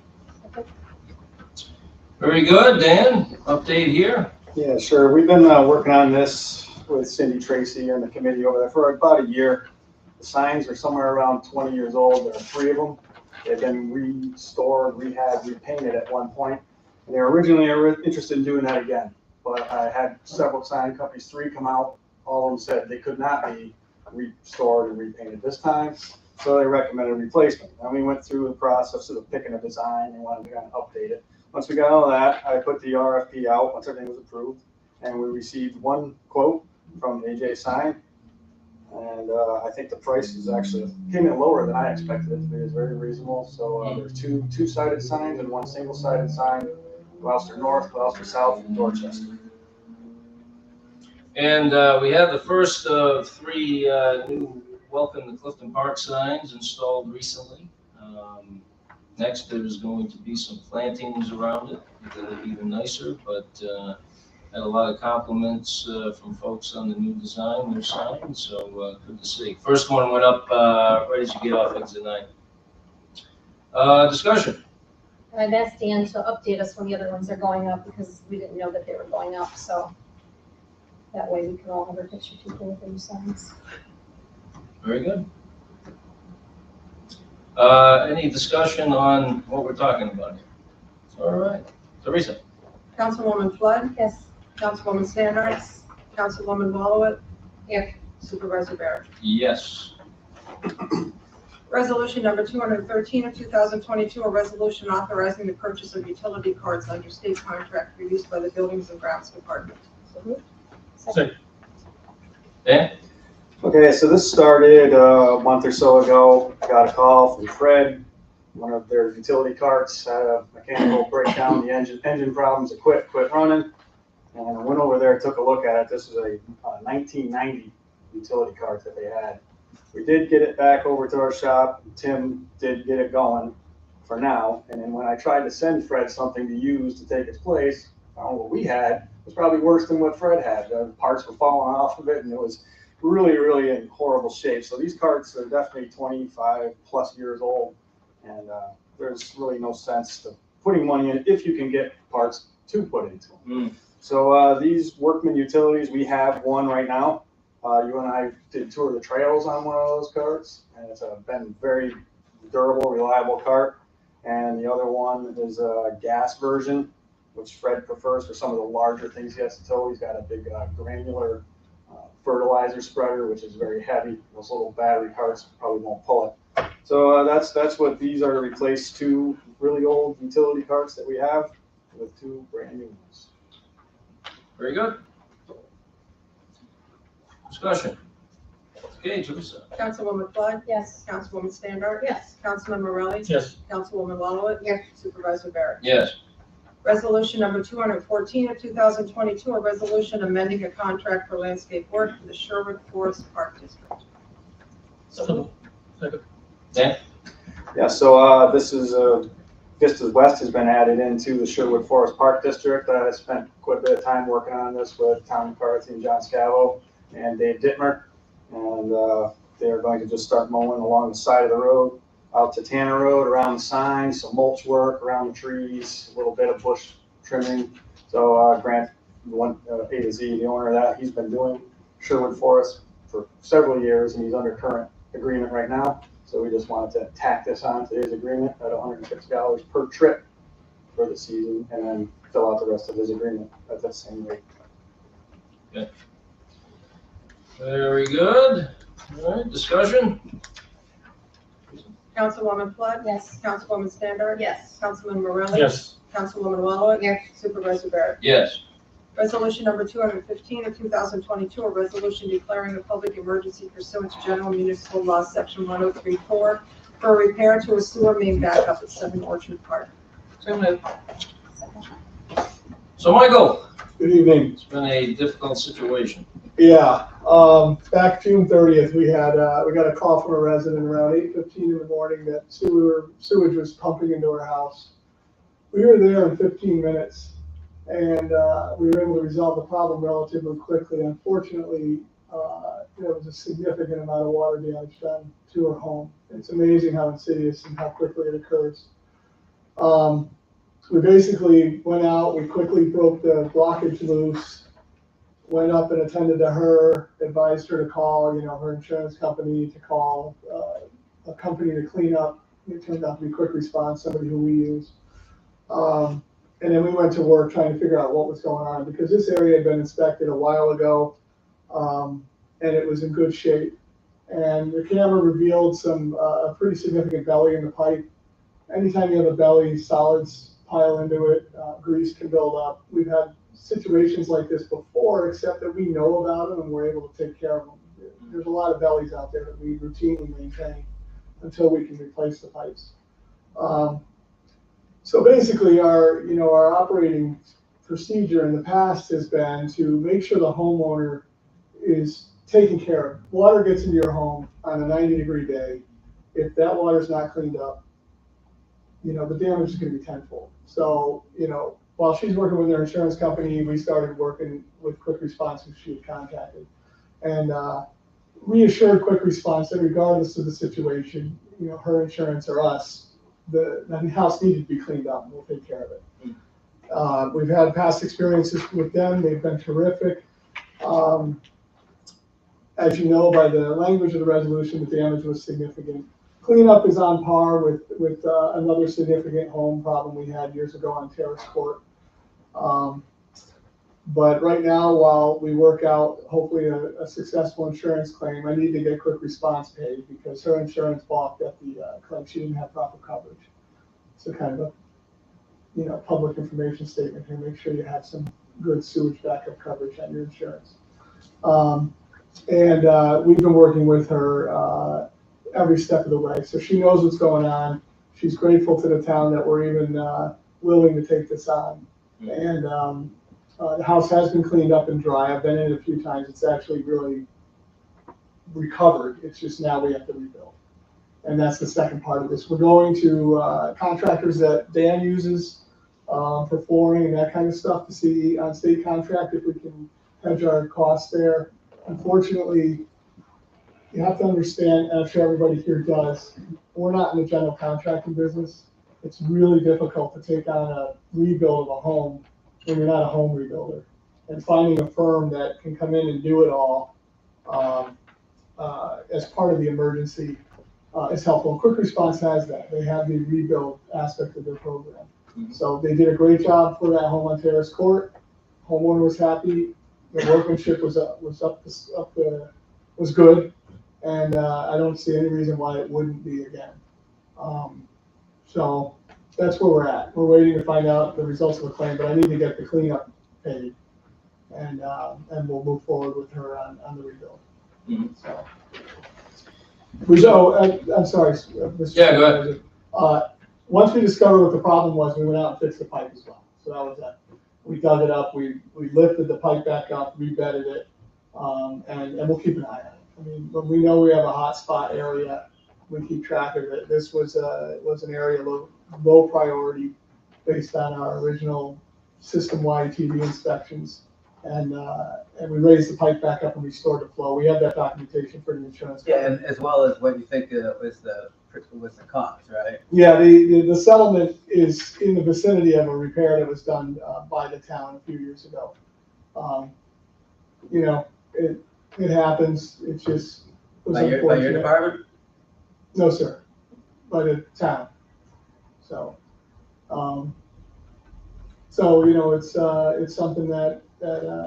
Very good. Dan, update here? Yeah, sure. We've been working on this with Cindy Tracy and the committee over there for about a year. The signs are somewhere around 20 years old. There are 3 of them. They've been restored, rehabbed, repainted at one point. And they were originally interested in doing that again. But I had several sign companies, 3 come out. All of them said they could not be restored and repainted this time. So they recommended a replacement. And we went through the process of picking a design and wanted to kind of update it. Once we got all that, I put the RFP out once everything was approved, and we received 1 quote from AJ Sign. And I think the price is actually came in lower than I expected it to be. It's very reasonable. So there's 2 two-sided signs and 1 single-sided sign, Gloucester North, Gloucester South, and Dorchester. And we have the first of 3 new Welcome to Clifton Park signs installed recently. Next, there's going to be some plantings around it to make it even nicer, but had a lot of compliments from folks on the new design, new sign, so good to see. First one went up right as you get off exit 9. Discussion. I've asked Dan to update us when the other ones are going up because we didn't know that they were going up, so that way we can all have a picture taken with the new signs. Very good. Any discussion on what we're talking about here? All right. Teresa? Councilwoman Flood? Yes. Councilwoman Standard? Yes. Councilwoman Wallowit? Yes. Supervisor Barrett? Yes. Resolution number 213 of 2022, a resolution authorizing the purchase of utility cards under state contract for use by the Buildings and Grounds Department. So moved. Second. Dan? Okay, so this started a month or so ago. I got a call from Fred. One of their utility carts had a mechanical breakdown, the engine problems, it quit running. And I went over there, took a look at it. This was a 1990 utility cart that they had. We did get it back over to our shop. Tim did get it going for now. And then when I tried to send Fred something to use to take its place, what we had was probably worse than what Fred had. The parts were falling off of it, and it was really in horrible shape. So these carts are definitely 25 plus years old, and there's really no sense to putting money in if you can get parts to put into them. So these Workman utilities, we have one right now. You and I did tour the trails on one of those carts, and it's been very durable, reliable cart. And the other one is a gas version, which Fred prefers for some of the larger things he has to tow. He's got a big granular fertilizer spreader, which is very heavy. Those little battery carts probably won't pull it. So that's what these are to replace two really old utility carts that we have with two brand new ones. Very good. Discussion. Okay, Teresa. Councilwoman Flood? Yes. Councilwoman Standard? Yes. Councilman Morelli? Yes. Councilwoman Walowitz? Yes. Supervisor Barrett? Yes. Resolution number 214 of 2022, a resolution amending a contract for landscape work for the Sherwood Forest Park District. So, second. Dan? Yeah, so this is Vistas West has been added into the Sherwood Forest Park District. I spent quite a bit of time working on this with Tom McCarthy and John Scavo and Dave Dittmer. And they're going to just start mowing along the side of the road, out to Tanner Road, around the sign, some mulch work around the trees, a little bit of bush trimming. So Grant, A to Z, the owner of that, he's been doing Sherwood Forest for several years, and he's under current agreement right now. So we just wanted to tack this on to his agreement at $150 per trip for the season, and then fill out the rest of his agreement at that same rate. Okay. Very good. All right, discussion? Councilwoman Flood? Yes. Councilwoman Standard? Yes. Councilman Morelli? Yes. Councilwoman Walowitz? Yes. Supervisor Barrett? Yes. Resolution number 215 of 2022, a resolution declaring a public emergency pursuant to General Municipal Law, Section 1034, for a repair to a sewer main backup at 7 Orchard Park. So moved. So Michael, Good evening. it's been a difficult situation. Yeah, back June 30th, we got a call from a resident around 8:15 in the morning that sewage was pumping into her house. We were there in 15 minutes, and we were able to resolve the problem relatively quickly. Unfortunately, there was a significant amount of water damage done to her home. It's amazing how insidious and how quickly it occurs. We basically went out, we quickly broke the blockage loose, went up and attended to her, advised her to call, her insurance company, to call a company to clean up. It turned out to be Quick Response, somebody who we use. And then we went to work trying to figure out what was going on, because this area had been inspected a while ago, and it was in good shape. And the camera revealed a pretty significant belly in the pipe. Anytime you have a belly, solids pile into it, grease can build up. We've had situations like this before, except that we know about them and we're able to take care of them. There's a lot of bellies out there that we routinely maintain until we can replace the pipes. So basically our operating procedure in the past has been to make sure the homeowner is taken care of. Water gets into your home on a 90-degree day. If that water is not cleaned up, the damage is going to be tenfold. So, while she's working with her insurance company, we started working with Quick Response, who she had contacted, and reassured Quick Response that regardless of the situation, her insurance or us, the house needed to be cleaned up, and we'll take care of it. We've had past experiences with them. They've been terrific. As you know, by the language of the resolution, the damage was significant. Cleanup is on par with another significant home problem we had years ago on Terrace Court. But right now, while we work out hopefully a successful insurance claim, I need to get quick response paid because her insurance balked at the claim. She didn't have proper coverage. So kind of a, public information statement here. Make sure you have some good sewage backup coverage on your insurance. We've been working with her every step of the way. So she knows what's going on. She's grateful to the town that we're even willing to take this on. And the house has been cleaned up and dry. I've been in it a few times. It's actually really recovered. It's just now we have to rebuild. And that's the second part of this. We're going to contractors that Dan uses for flooring and that kind of stuff to see on state contract if we can hedge our costs there. Unfortunately, you have to understand, and I'm sure everybody here does, we're not in the general contracting business. It's really difficult to take on a rebuild of a home when you're not a home rebuilder. And finding a firm that can come in and do it all as part of the emergency is helpful. And Quick Response has that. They have the rebuild aspect of their program. So they did a great job for that home on Terrace Court. Homeowner was happy. The workmanship was good, and I don't see any reason why it wouldn't be again. So that's where we're at. We're waiting to find out the results of the claim, but I need to get the cleanup paid, and we'll move forward with her on the rebuild. So I'm sorry, Mr. Yeah, go ahead. Once we discovered what the problem was, we went out and fixed the pipe as well. So that was that. We dug it up, we lifted the pipe back up, rebedded it, and we'll keep an eye on it. I mean, when we know we have a hot spot area, we keep track of it. This was an area low priority based on our original system-wide TV inspections. And we raised the pipe back up and restored the flow. We have that documentation for the insurance company. Yeah, and as well as what you think was the cost, right? Yeah, the settlement is in the vicinity of a repair that was done by the town a few years ago. It happens. It's just By your department? No, sir, by the town. So, it's something that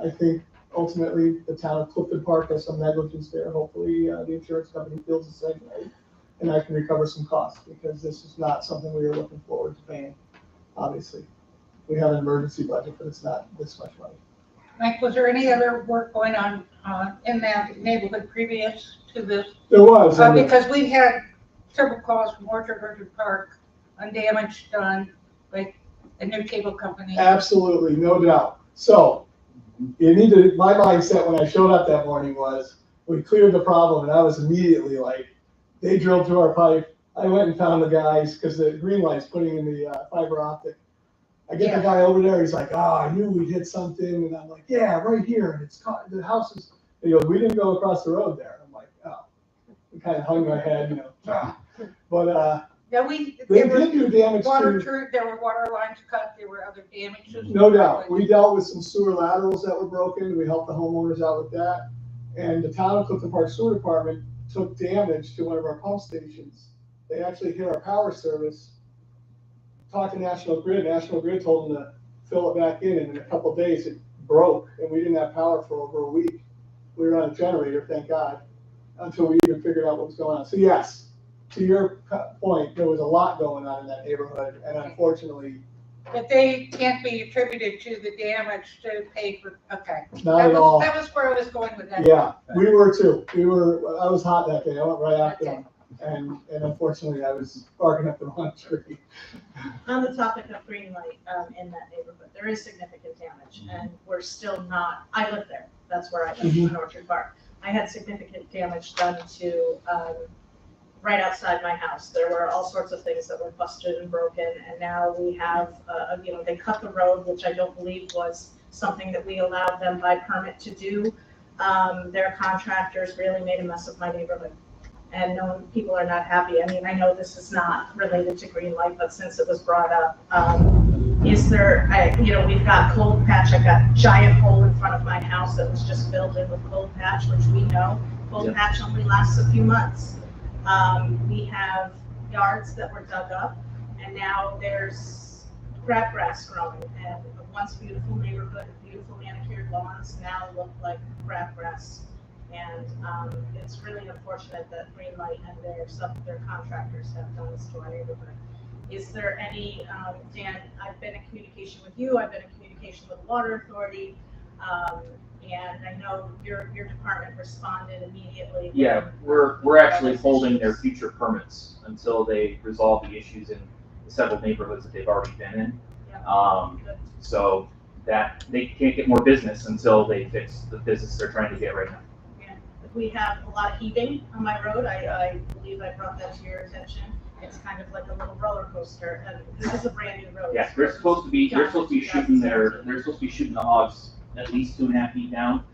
I think ultimately the town of Clifton Park has some negligence there. Hopefully, the insurance company feels the same way, and I can recover some costs because this is not something we are looking forward to paying. Obviously, we have an emergency budget, but it's not this much money. Mike, was there any other work going on in that neighborhood previous to this? There was. Because we had several calls from Orchard Park on damage done, like a new cable company. Absolutely, no doubt. So, my mindset when I showed up that morning was, we cleared the problem, and I was immediately like, they drilled through our pipe. I went and found the guys, because the green light's putting in the fiber optic. I get the guy over there, he's like, I knew we hit something, and I'm like, yeah, right here, and it's the house is, he goes, we didn't go across the road there. I'm like, oh, I kind of hung my head, but Yeah, they did do damage there were water lines cut, there were other damages. No doubt. We dealt with some sewer laterals that were broken. We helped the homeowners out with that. And the town of Clifton Park Sewer Department took damage to one of our pump stations. They actually hit our power service. Talked to National Grid. National Grid told them to fill it back in, and in a couple of days it broke, and we didn't have power for over a week. We were on a generator, thank God, until we even figured out what was going on. So yes, to your point, there was a lot going on in that neighborhood, and unfortunately. But they can't be attributed to the damage to pay for, okay. Not at all. That was where I was going with that. Yeah, we were too. I was hot that day. I went right after them. And unfortunately, I was barking up the wrong tree. On the topic of green light in that neighborhood, there is significant damage, and we're still not. I live there. That's where I live in Orchard Park. I had significant damage done to right outside my house. There were all sorts of things that were busted and broken, and now we have, they cut the road, which I don't believe was something that we allowed them by permit to do. Their contractors really made a mess of my neighborhood. And people are not happy. I mean, I know this is not related to green light, but since it was brought up, we've got cold patch. I've got a giant hole in front of my house that was just filled in with cold patch, which we know cold patch only lasts a few months. We have yards that were dug up, and now there's crabgrass growing, and a once beautiful neighborhood, beautiful manicured lawns now look like crabgrass. And it's really unfortunate that Greenlight and their contractors have done this to our neighborhood. Is there any, Dan, I've been in communication with you, I've been in communication with the Water Authority, and I know your department responded immediately. Yeah, we're actually holding their future permits until they resolve the issues in the several neighborhoods that they've already been in. So that they can't get more business until they fix the business they're trying to get right now. Yeah. We have a lot of heaving on my road. I believe I brought that to your attention. It's kind of like a little roller coaster, and this is a brand new road. Yeah, they're supposed to be shooting the hogs at least 2.5 feet down,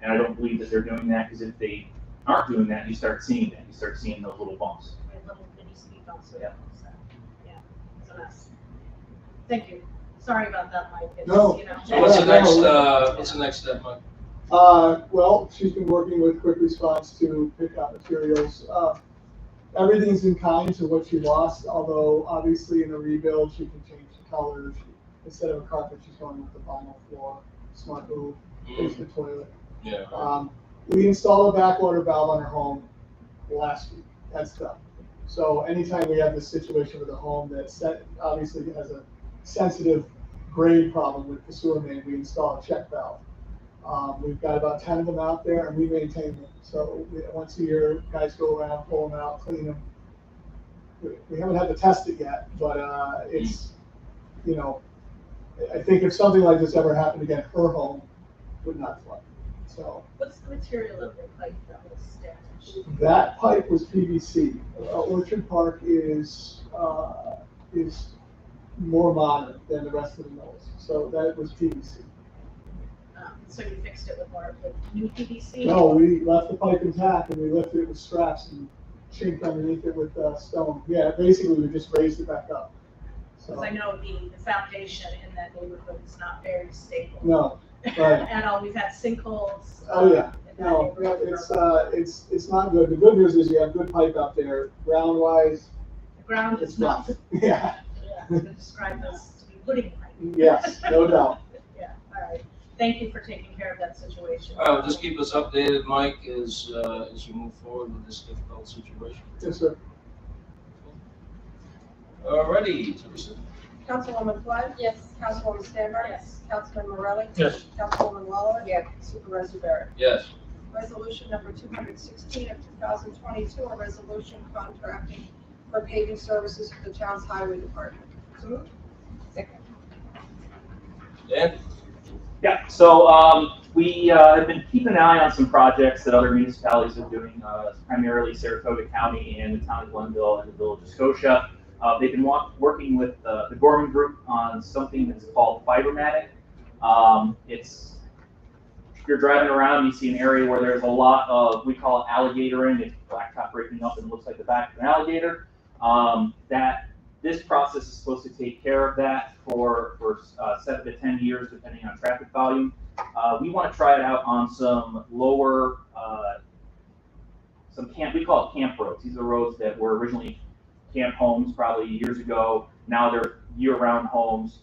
and I don't believe that they're doing that, because if they aren't doing that, you start seeing that. You start seeing those little bumps. Little mini speed bumps. Yeah. Yeah, it's a mess. Thank you. Sorry about that, Mike. It's, No. you know. So what's the next step, Mike? Well, she's been working with Quick Response to pick out materials. Everything's in kind to what she lost, although obviously in a rebuild, she can change the colors. Instead of a carpet, she's going with the vinyl floor, smart move, basement toilet. Yeah. We installed a backwater valve on her home last week. That's done. So anytime we have this situation with a home that obviously has a sensitive grade problem with the sewer main, we install a check valve. We've got about 10 of them out there, and we maintain them. So once a year, guys go around, pull them out, clean them. We haven't had to test it yet, but it's, you know, I think if something like this ever happened again, her home would not flood. So What's the material of the pipe that was damaged? that pipe was PVC. Orchard Park is more modern than the rest of the mills, so that was PVC. So you fixed it with new PVC? No, we left the pipe intact and we lifted it with straps and chinked underneath it with stone. Yeah, basically we just raised it back up. Because I know the foundation in that neighborhood is not very stable. No, right. And we've had sinkholes. Oh, yeah. In that No, neighborhood. it's not good. The good news is you have good pipe out there. Ground wise, The ground is not. Yeah. Yeah, it's been described as to be pudding pipe. Yes, no doubt. Yeah, all right. Thank you for taking care of that situation. All right, well, just keep us updated, Mike, as you move forward with this difficult situation. Yes, sir. Alrighty, Teresa. Councilwoman Flood? Yes. Councilwoman Stanbar? Yes. Councilman Morelli? Yes. Councilwoman Waller? Yes. Supervisor Barrett? Yes. Resolution number 216 of 2022, a resolution contracting for paving services for the town's highway department. So moved. Second. Dan? Yeah, so we have been keeping an eye on some projects that other municipalities are doing, primarily Saratoga County and the town of Glenville and the village of Scotia. They've been working with the Gorman Group on something that's called Fibermatic. It's, if you're driving around, you see an area where there's a lot of, we call it alligatoring. It's blacktop breaking up and it looks like the back of an alligator. This process is supposed to take care of that for 7 to 10 years, depending on traffic volume. We want to try it out on some lower, we call it camp roads. These are roads that were originally camp homes probably years ago. Now they're year-round homes.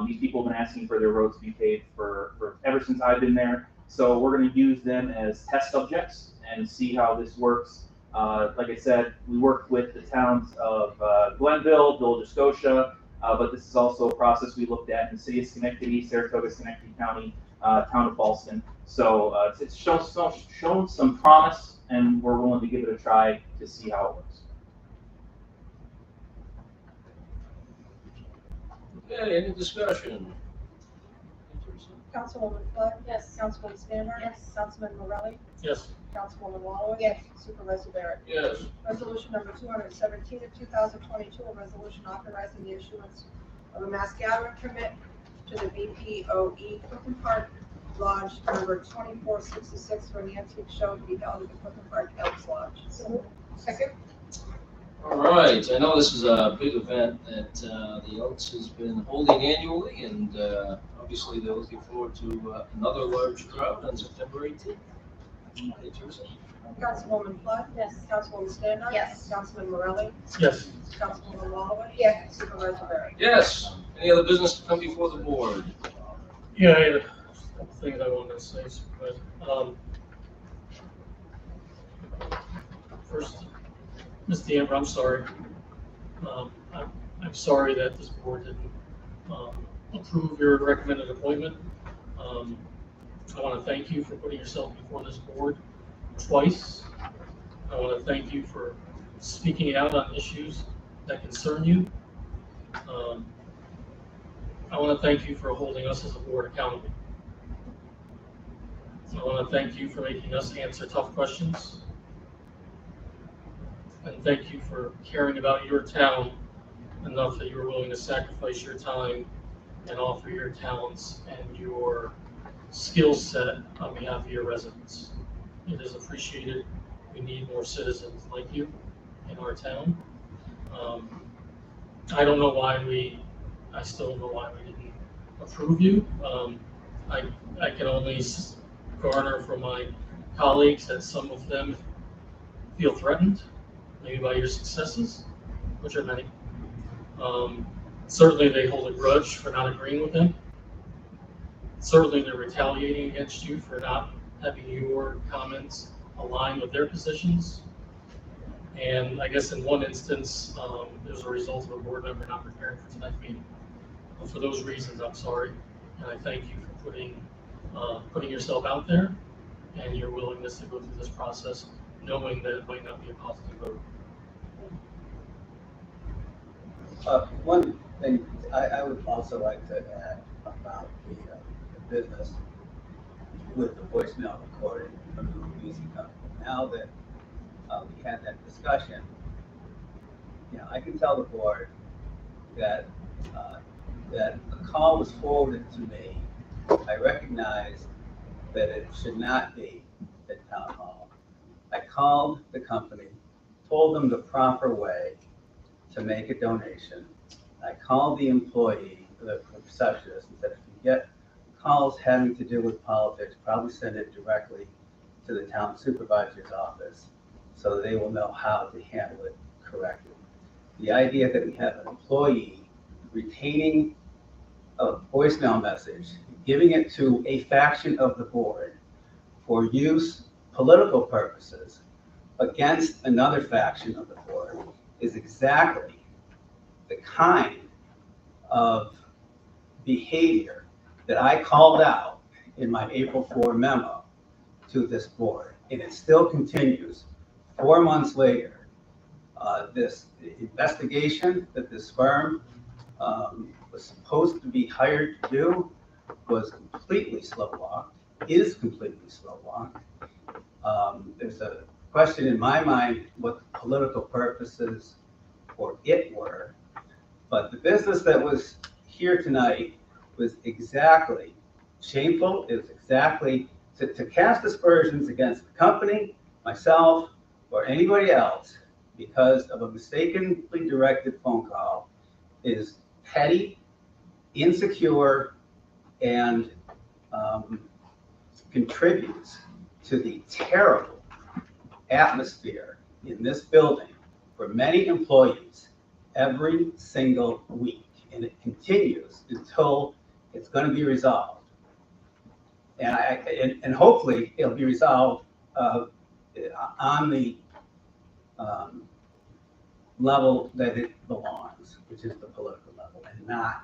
These people have been asking for their roads to be paved for ever since I've been there. So we're going to use them as test subjects and see how this works. Like I said, we work with the towns of Glenville, village of Scotia, but this is also a process we looked at in the city of Schenectady, Saratoga, Schenectady County, town of Ballston. So it's shown some promise, and we're willing to give it a try to see how it works. Okay, any discussion? Councilwoman Flood? Yes. Councilwoman Stanbar? Yes. Councilman Morelli? Yes. Councilwoman Waller? Yes. Supervisor Barrett? Yes. Resolution number 217 of 2022, a resolution authorizing the issuance of a mass gathering permit to the BPOE Clifton Park Lodge number 2466 for an antique show to be held at the Clifton Park Elks Lodge. So moved. Second. All right, I know this is a big event that the Elks has been holding annually, and obviously they're looking forward to another large crowd on September 18th. Okay, Teresa. Councilwoman Flood? Yes. Councilwoman Stanbar? Yes. Councilman Morelli? Yes. Councilwoman Waller? Yes. Supervisor Barrett? Yes. Any other business to come before the board? Yeah, I had a couple things I wanted to say, but, first, Ms. D'Amber, I'm sorry. I'm sorry that this board didn't, approve your recommended appointment. I want to thank you for putting yourself before this board twice. I want to thank you for speaking out on issues that concern you. I want to thank you for holding us as a board accountable. I want to thank you for making us answer tough questions. And thank you for caring about your town enough that you were willing to sacrifice your time and offer your talents and your skill set on behalf of your residents. It is appreciated. We need more citizens like you in our town. I don't know why I still don't know why we didn't approve you. I can only garner from my colleagues that some of them feel threatened, maybe by your successes, which are many. Certainly they hold a grudge for not agreeing with them. Certainly they're retaliating against you for not having your comments align with their positions. And I guess in one instance, it was a result of a board member not preparing for tonight's meeting. But for those reasons, I'm sorry, and I thank you for putting yourself out there and your willingness to go through this process, knowing that it might not be a positive vote. One thing I would also like to add about the business with the voicemail recording from the music company. Now that we had that discussion, I can tell the board that that a call was forwarded to me. I recognize that it should not be at town hall. I called the company, told them the proper way to make a donation. I called the employee, the receptionist, and said, if you get calls having to do with politics, probably send it directly to the town supervisor's office so they will know how to handle it correctly. The idea that we have an employee retaining a voicemail message, giving it to a faction of the board for use, political purposes, against another faction of the board is exactly the kind of behavior that I called out in my April 4 memo to this board, and it still continues 4 months later. This investigation that this firm was supposed to be hired to do was completely slow-walked, is completely slow-walked. There's a question in my mind what the political purposes for it were, but the business that was here tonight was exactly shameful. It was exactly to cast aspersions against the company, myself, or anybody else because of a mistakenly directed phone call is petty, insecure, and contributes to the terrible atmosphere in this building for many employees every single week. And it continues until it's going to be resolved. And hopefully it'll be resolved on the level that it belongs, which is the political level, and not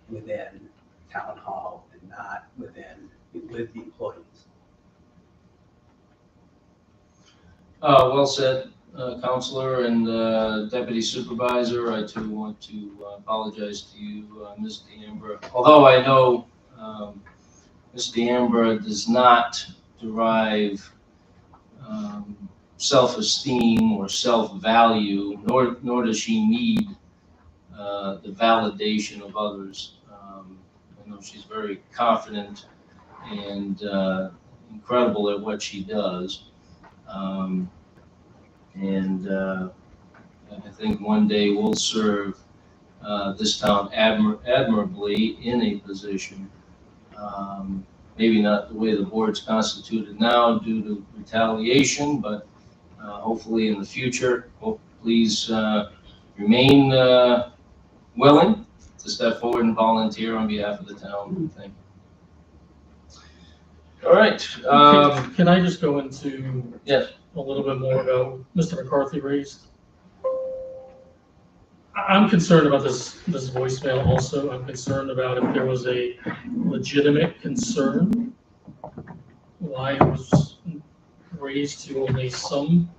within town hall and not with the employees. Well said, Counselor and Deputy Supervisor. I too want to apologize to you, Ms. D'Amber. Although I know Ms. D'Amber does not derive self-esteem or self-value, nor does she need the validation of others. I know she's very confident and incredible at what she does. I think one day we'll serve this town admirably in a position, maybe not the way the board's constituted now due to retaliation, but hopefully in the future. Please remain willing to step forward and volunteer on behalf of the town. Thank you. All right. Can I just go into Yes. a little bit more about Mr. McCarthy raised? I'm concerned about this voicemail also. I'm concerned about if there was a legitimate concern, why it was raised to only some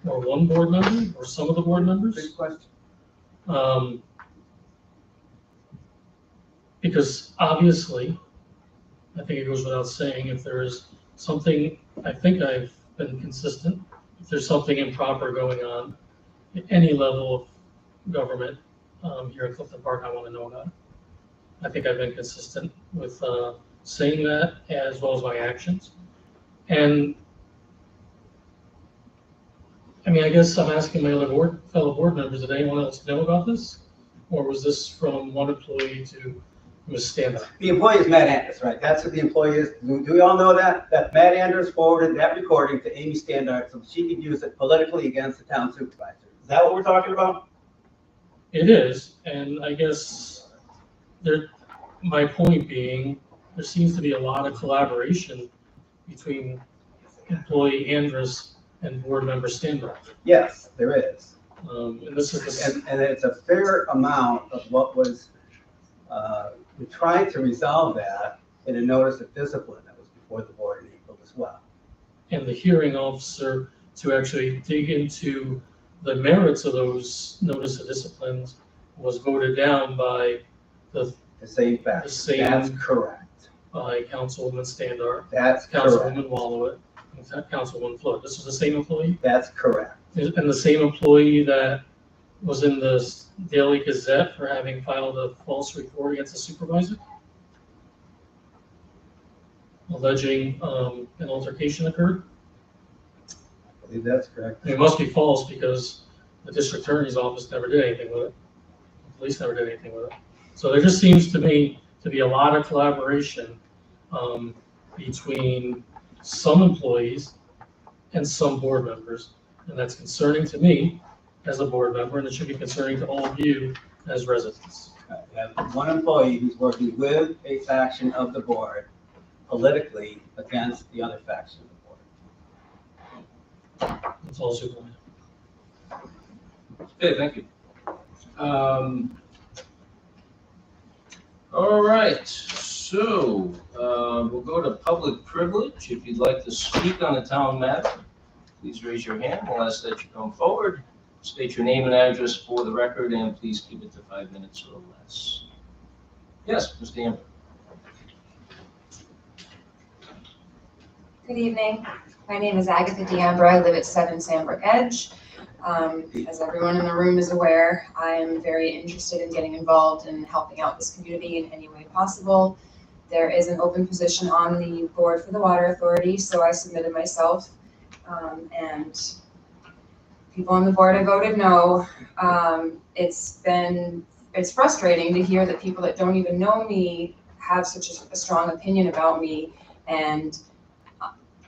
or one board member or some of the board members. Good question. Because obviously, I think it goes without saying, if there is something, I think I've been consistent, if there's something improper going on at any level of government here at Clifton Park, I want to know about it. I think I've been consistent with saying that as well as my actions. And I mean, I guess I'm asking my other fellow board members, did anyone else know about this? Or was this from one employee to Ms. Standard? The employee is Matt Anders, right? That's what the employee is. Do we all know that? That Matt Anders forwarded that recording to Amy Standard so she could use it politically against the town supervisor. Is that what we're talking about? It is, and I guess my point being, there seems to be a lot of collaboration between employee Andrus and board member Standard. Yes, there is. And this is And it's a fair amount of what was, we tried to resolve that in a notice of discipline that was before the board in April as well. and the hearing officer to actually dig into the merits of those notice of disciplines was voted down by the same fact. The same. That's correct. By Councilwoman Standard. That's correct. Councilwoman Wallowit, and Councilwoman Flood. This is the same employee? That's correct. And the same employee that was in the Daily Gazette for having filed a false report against the supervisor? Alleging an altercation occurred? I believe that's correct. It must be false because the district attorney's office never did anything with it. The police never did anything with it. So there just seems to me to be a lot of collaboration between some employees and some board members. And that's concerning to me as a board member, and it should be concerning to all of you as residents. We have one employee who's working with a faction of the board politically against the other faction of the board. That's all Superman. Okay, thank you. All right, so we'll go to public privilege. If you'd like to speak on a town matter, please raise your hand. We'll ask that you come forward. State your name and address for the record, and please keep it to 5 minutes or less. Yes, Mr. Amber. Good evening. My name is Agatha D'Ambra. I live at 7 Sandbrook Edge. As everyone in the room is aware, I am very interested in getting involved in helping out this community in any way possible. There is an open position on the board for the Water Authority, so I submitted myself. And people on the board have voted no. It's frustrating to hear that people that don't even know me have such a strong opinion about me. And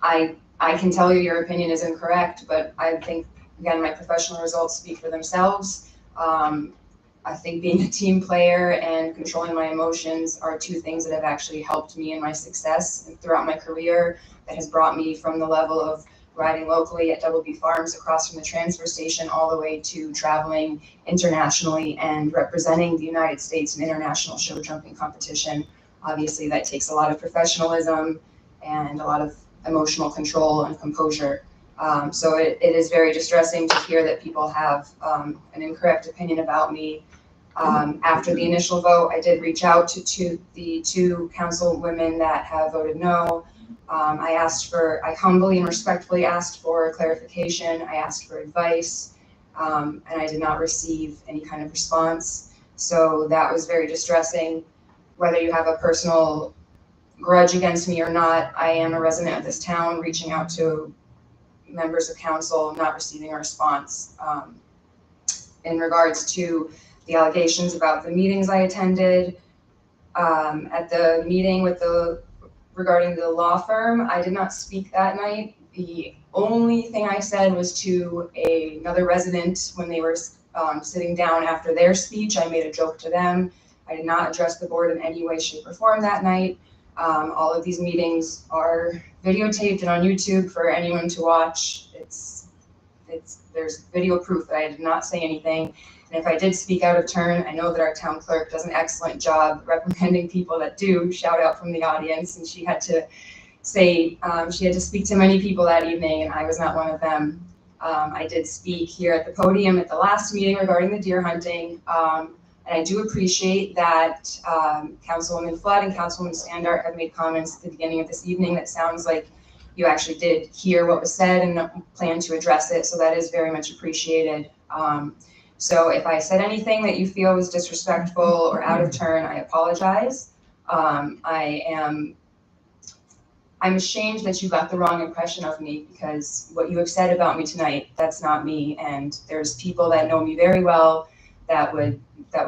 I can tell you your opinion is incorrect, but I think, again, my professional results speak for themselves. I think being a team player and controlling my emotions are two things that have actually helped me in my success throughout my career, that has brought me from the level of riding locally at Double B Farms across from the transfer station all the way to traveling internationally and representing the United States in international show jumping competition. Obviously, that takes a lot of professionalism and a lot of emotional control and composure. So it is very distressing to hear that people have an incorrect opinion about me. After the initial vote, I did reach out to the two council women that have voted no. I humbly and respectfully asked for clarification. I asked for advice, and I did not receive any kind of response. So that was very distressing. Whether you have a personal grudge against me or not, I am a resident of this town, reaching out to members of council, not receiving a response. In regards to the allegations about the meetings I attended, at the meeting regarding the law firm, I did not speak that night. The only thing I said was to another resident when they were sitting down after their speech. I made a joke to them I did not address the board in any way, shape, or form that night. All of these meetings are videotaped and on YouTube for anyone to watch. There's video proof that I did not say anything. And if I did speak out of turn, I know that our town clerk does an excellent job reprimanding people that do shout out from the audience. And she had to say, she had to speak to many people that evening, and I was not one of them. I did speak here at the podium at the last meeting regarding the deer hunting. And I do appreciate that Councilwoman Flood and Councilwoman Standart have made comments at the beginning of this evening that sounds like you actually did hear what was said and plan to address it. So that is very much appreciated. So if I said anything that you feel was disrespectful or out of turn, I apologize. I'm ashamed that you got the wrong impression of me, because what you have said about me tonight, that's not me. And there's people that know me very well that would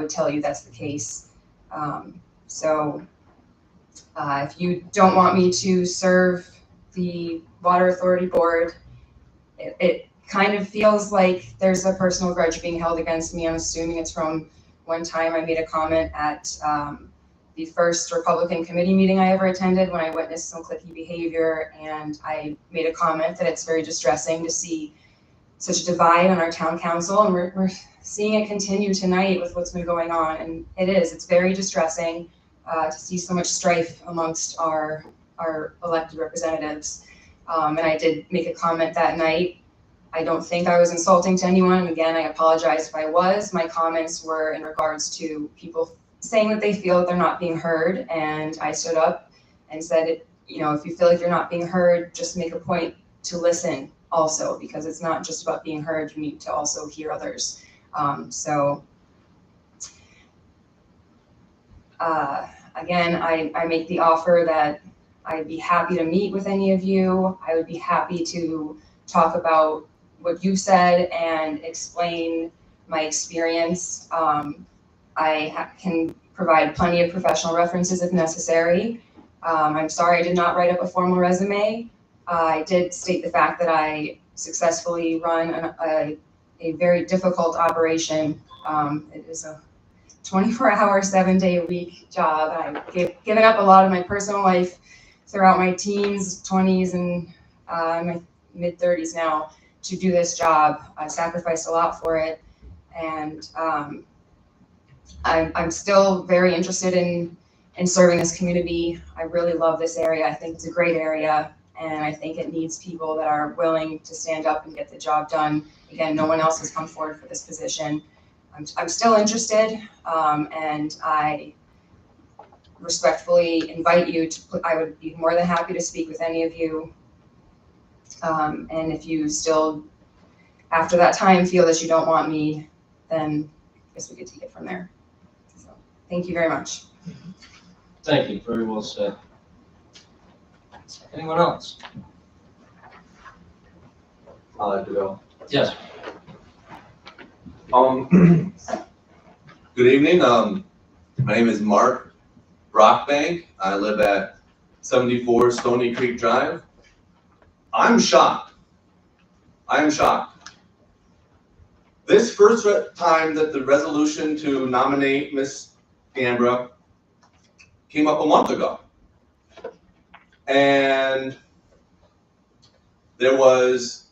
tell you that's the case. If you don't want me to serve the Water Authority Board, it kind of feels like there's a personal grudge being held against me. I'm assuming it's from one time I made a comment at the first Republican committee meeting I ever attended when I witnessed some cliquey behavior, and I made a comment that it's very distressing to see such a divide on our town council, and we're seeing it continue tonight with what's been going on, and it's very distressing to see so much strife amongst our elected representatives. And I did make a comment that night. I don't think I was insulting to anyone, and again, I apologize if I was. My comments were in regards to people saying that they feel that they're not being heard, and I stood up and said, if you feel like you're not being heard, just make a point to listen also, because it's not just about being heard, you need to also hear others. Again, I make the offer that I'd be happy to meet with any of you. I would be happy to talk about what you said and explain my experience. I can provide plenty of professional references if necessary. I'm sorry I did not write up a formal resume. I did state the fact that I successfully run a very difficult operation. It is a 24-hour, 7-day-a-week job. I've given up a lot of my personal life throughout my teens, 20s, and my mid-30s now to do this job. I sacrificed a lot for it, and I'm still very interested in serving this community. I really love this area. I think it's a great area, and I think it needs people that are willing to stand up and get the job done. Again, no one else has come forward for this position. I'm still interested, and I respectfully invite you to I would be more than happy to speak with any of you. And if you still, after that time, feel that you don't want me, then I guess we could take it from there. So, thank you very much. Thank you, very well said. Anyone else? I'd like to go. Yes. Good evening. My name is Mark Brockbank. I live at 74 Stony Creek Drive. I'm shocked. I am shocked. This first time that the resolution to nominate Ms. Gambra came up a month ago. And there was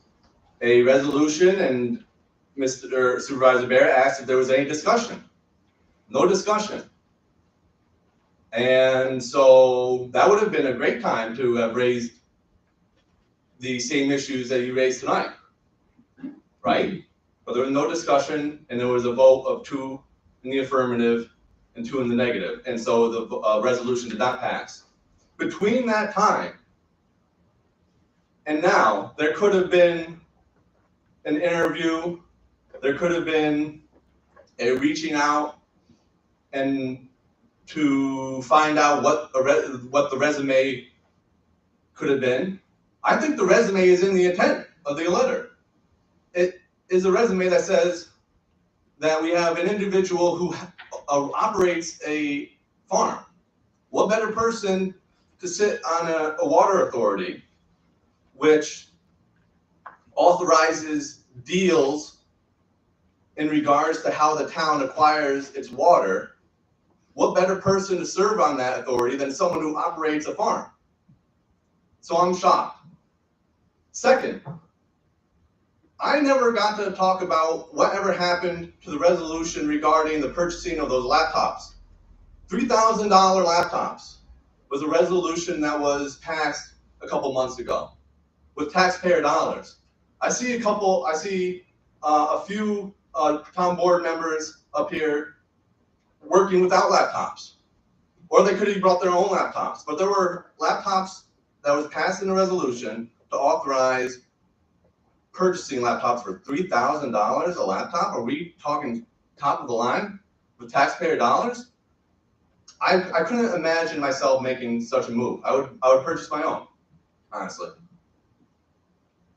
a resolution, and Mr. Supervisor Barrett asked if there was any discussion. No discussion. And so that would have been a great time to have raised the same issues that you raised tonight, right? But there was no discussion, and there was a vote of 2 in the affirmative and 2 in the negative. And so the resolution did not pass. Between that time and now, there could have been an interview, there could have been a reaching out and to find out what the resume could have been. I think the resume is in the intent of the letter. It is a resume that says that we have an individual who operates a farm. What better person to sit on a water authority which authorizes deals in regards to how the town acquires its water what better person to serve on that authority than someone who operates a farm? So I'm shocked. Second, I never got to talk about whatever happened to the resolution regarding the purchasing of those laptops. $3,000 laptops was a resolution that was passed a couple months ago with taxpayer dollars. I see a few town board members up here working without laptops, or they could have brought their own laptops. But there were laptops that was passed in a resolution to authorize purchasing laptops for $3,000 a laptop. Are we talking top of the line with taxpayer dollars? I couldn't imagine myself making such a move. I would purchase my own, honestly.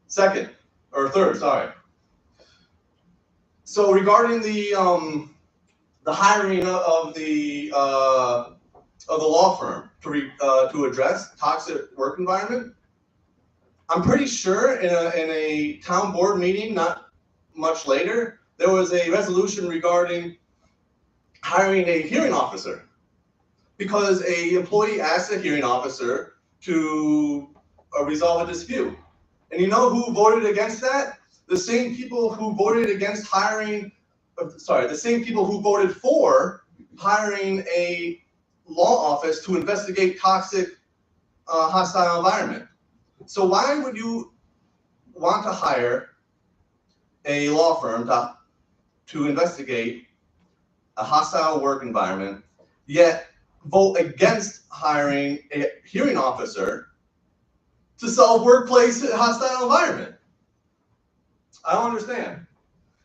Third, sorry. So regarding the hiring of the law firm to address toxic work environment, I'm pretty sure in a town board meeting not much later, there was a resolution regarding hiring a hearing officer, because a employee asked a hearing officer to resolve a dispute. And you know who voted against that? The same people who voted against the same people who voted for hiring a law office to investigate toxic hostile environment. So why would you want to hire a law firm to investigate a hostile work environment, yet vote against hiring a hearing officer to solve workplace hostile environment? I don't understand.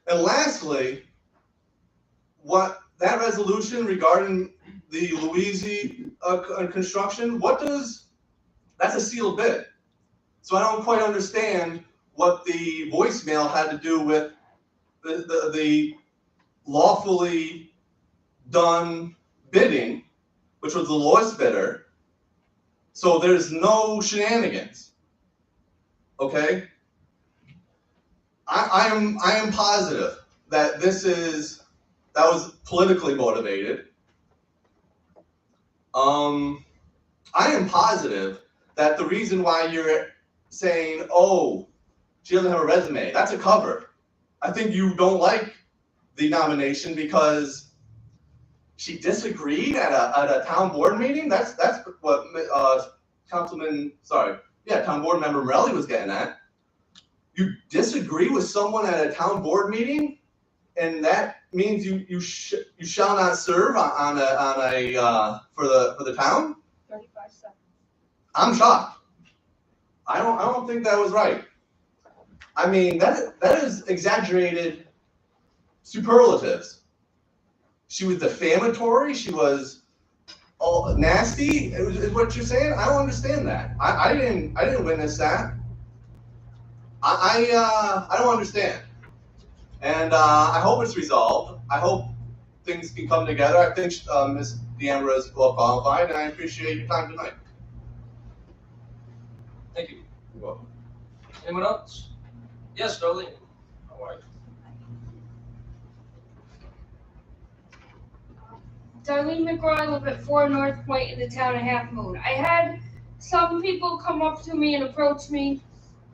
And lastly, what that resolution regarding the Louise construction, that's a sealed bid. So I don't quite understand what the voicemail had to do with the lawfully done bidding, which was the lowest bidder. So there's no shenanigans. Okay? I am positive that that was politically motivated. I am positive that the reason why you're saying, oh, she doesn't have a resume, that's a cover. I think you don't like the nomination because she disagreed at a town board meeting. That's what town board member Morelli was getting at. You disagree with someone at a town board meeting, and that means you shall not serve for the town. 35 seconds. I'm shocked. I don't think that was right. I mean, that is exaggerated superlatives. She was defamatory. She was all nasty. Is what you're saying? I don't understand that. I didn't witness that. I don't understand. And I hope it's resolved. I hope things can come together. I think Ms. D'Ambra is well qualified, and I appreciate your time tonight. Thank you. You're welcome. Anyone else? Yes, Darlene. How are you? Darlene McGraw, I live at 4 North Point in the town of Half Moon. I had some people come up to me and approach me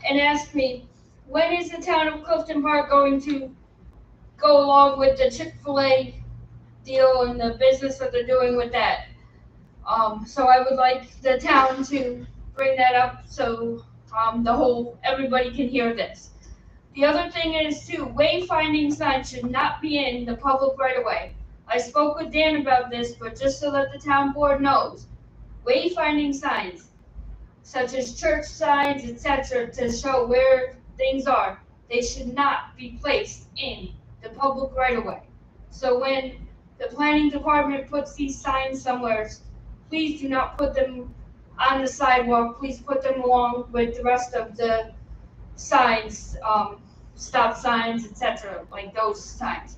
and ask me, when is the town of Clifton Park going to go along with the Chick-fil-A deal and the business that they're doing with that? So I would like the town to bring that up so everybody can hear this. The other thing is too, wayfinding signs should not be in the public right of way. I spoke with Dan about this, but just so that the town board knows, wayfinding signs, such as church signs, etc., to show where things are, they should not be placed in the public right of way. So when the planning department puts these signs somewhere, please do not put them on the sidewalk. Please put them along with the rest of the signs, stop signs, etc., like those signs.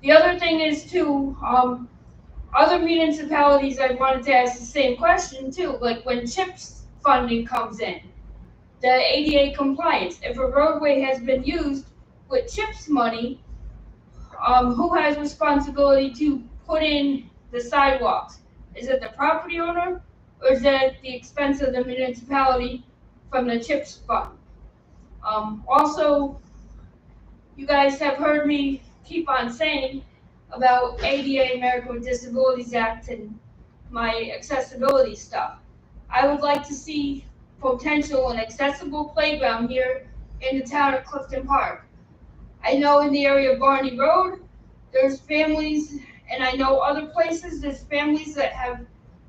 The other thing is too, other municipalities, I wanted to ask the same question too, like when CHIPS funding comes in, the ADA compliance, if a roadway has been used with CHIPS money, who has responsibility to put in the sidewalks? Is it the property owner, or is it at the expense of the municipality from the CHIPS fund? Also, you guys have heard me keep on saying about ADA, American with Disabilities Act, and my accessibility stuff. I would like to see potential and accessible playground here in the town of Clifton Park. I know in the area of Barney Road, there's families, and I know other places, there's families that have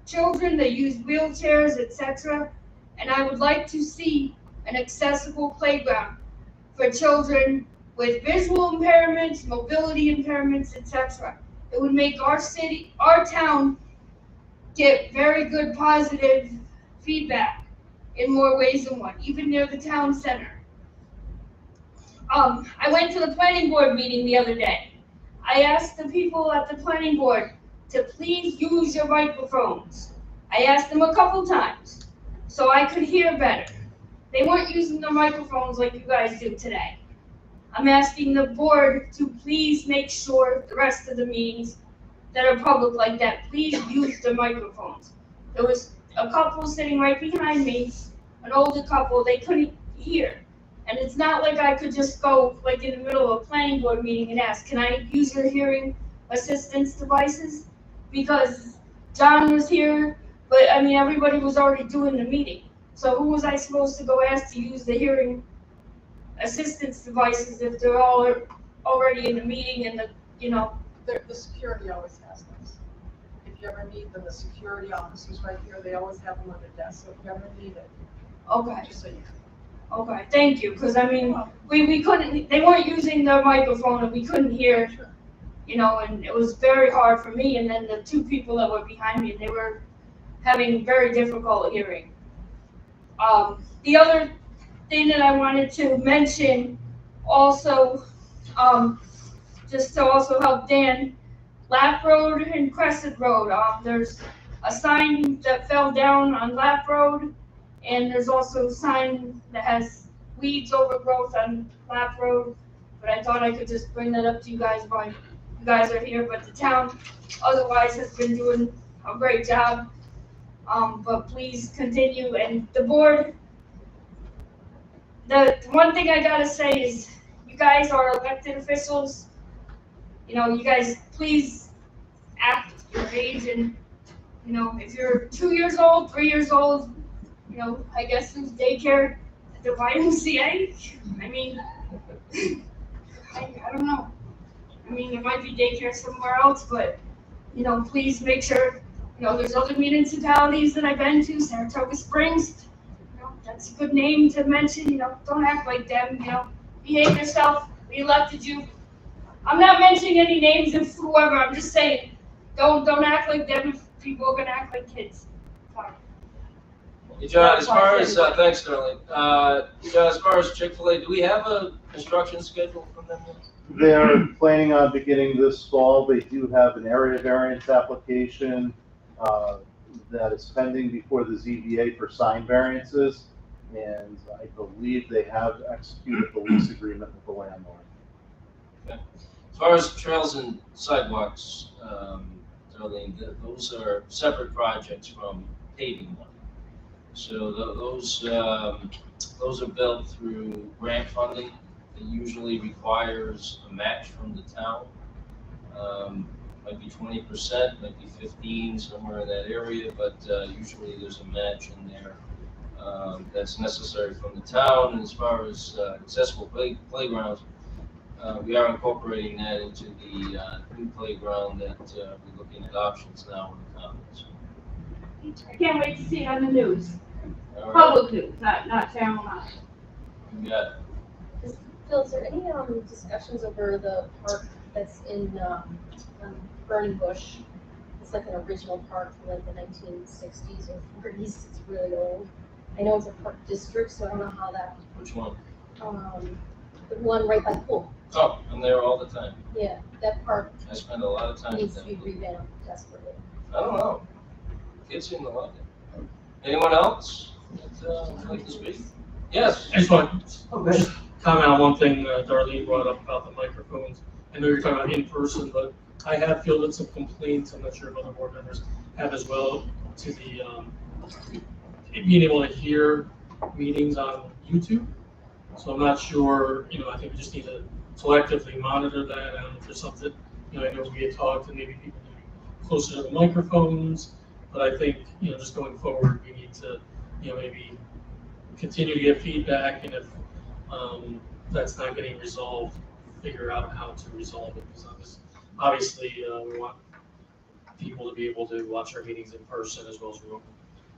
children that use wheelchairs, etc. And I would like to see an accessible playground for children with visual impairments, mobility impairments, etc. It would make our city, our town, get very good positive feedback in more ways than one, even near the town center. I went to the planning board meeting the other day. I asked the people at the planning board to please use your microphones. I asked them a couple times so I could hear better. They weren't using their microphones like you guys do today. I'm asking the board to please make sure the rest of the meetings that are public like that, please use the microphones. There was a couple sitting right behind me, an older couple, they couldn't hear. And it's not like I could just go like in the middle of a planning board meeting and ask, can I use your hearing assistance devices? Because John was here, but I mean, everybody was already doing the meeting. So who was I supposed to go ask to use the hearing assistance devices if they're all already in the meeting and The security always has those. If you ever need them, the security officers right here, they always have them on their desk, so if you ever need it, Okay, just so you know. okay, thank you, because I mean, we couldn't, they weren't using their microphone and we couldn't hear, and it was very hard for me, and then the two people that were behind me, they were having very difficult hearing. The other thing that I wanted to mention also, just to also help Dan, Lap Road and Crescent Road, there's a sign that fell down on Lap Road, and there's also a sign that has weeds overgrowth on Lap Road, but I thought I could just bring that up to you guys while you guys are here, but the town otherwise has been doing a great job. But please continue, and the board, the one thing I gotta say is, you guys are elected officials. You guys please act your age, and if you're 2 years old, 3 years old, I guess there's daycare at the YMCA. I mean, I don't know. I mean, there might be daycare somewhere else, but please make sure. There's other municipalities that I've been to, Saratoga Springs. That's a good name to mention. Don't act like them. Behave yourself. We elected you. I'm not mentioning any names of whoever. I'm just saying, don't act like them if people are gonna act like kids. Sorry. Hey, John, as far as, thanks, Sterling. John, as far as Chick-fil-A, do we have a construction schedule from them yet? They're planning on beginning this fall. They do have an area variance application that is pending before the ZBA for sign variances. And I believe they have executed the lease agreement with the landlord. Okay. As far as trails and sidewalks, Darlene, those are separate projects from paving money. So those are built through grant funding. It usually requires a match from the town. Might be 20%, might be 15%, somewhere in that area, but usually there's a match in there that's necessary from the town. And as far as accessible playgrounds, we are incorporating that into the new playground that we're looking at options now in the town. I can't wait to see it on the news. All right. Public news, not Channel 9. You got it. Phil, is there any discussions over the park that's in Burning Bush? It's like an original park from like the 1960s or 40s. It's really old. I know it's a park district, so I don't know how that. Which one? The one right by the pool. Oh, I'm there all the time. Yeah, that park I spend a lot of time needs with to them. be revamped desperately. I don't know. Kids seem to like it. Anyone else that would like to speak? Yes. I just want to just comment on one thing Darlene brought up about the microphones. I know you're talking about in person, but I have fielded some complaints, I'm not sure if other board members have as well, to the, being able to hear meetings on YouTube. So I'm not sure, I think we just need to collectively monitor that. I don't know if there's something, I know we had talked and maybe people need to be closer to the microphones, but I think, just going forward, we need to, maybe continue to get feedback, and if that's not getting resolved, figure out how to resolve it, because obviously we want people to be able to watch our meetings in person as well as remote.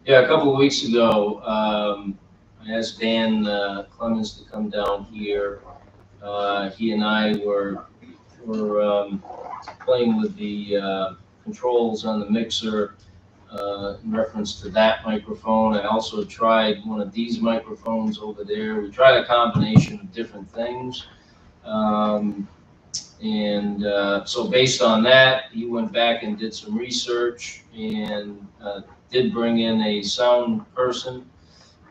Yeah, a couple of weeks ago, I asked Dan Clemens to come down here. He and I were playing with the controls on the mixer in reference to that microphone. I also tried one of these microphones over there. We tried a combination of different things. So based on that, he went back and did some research and did bring in a sound person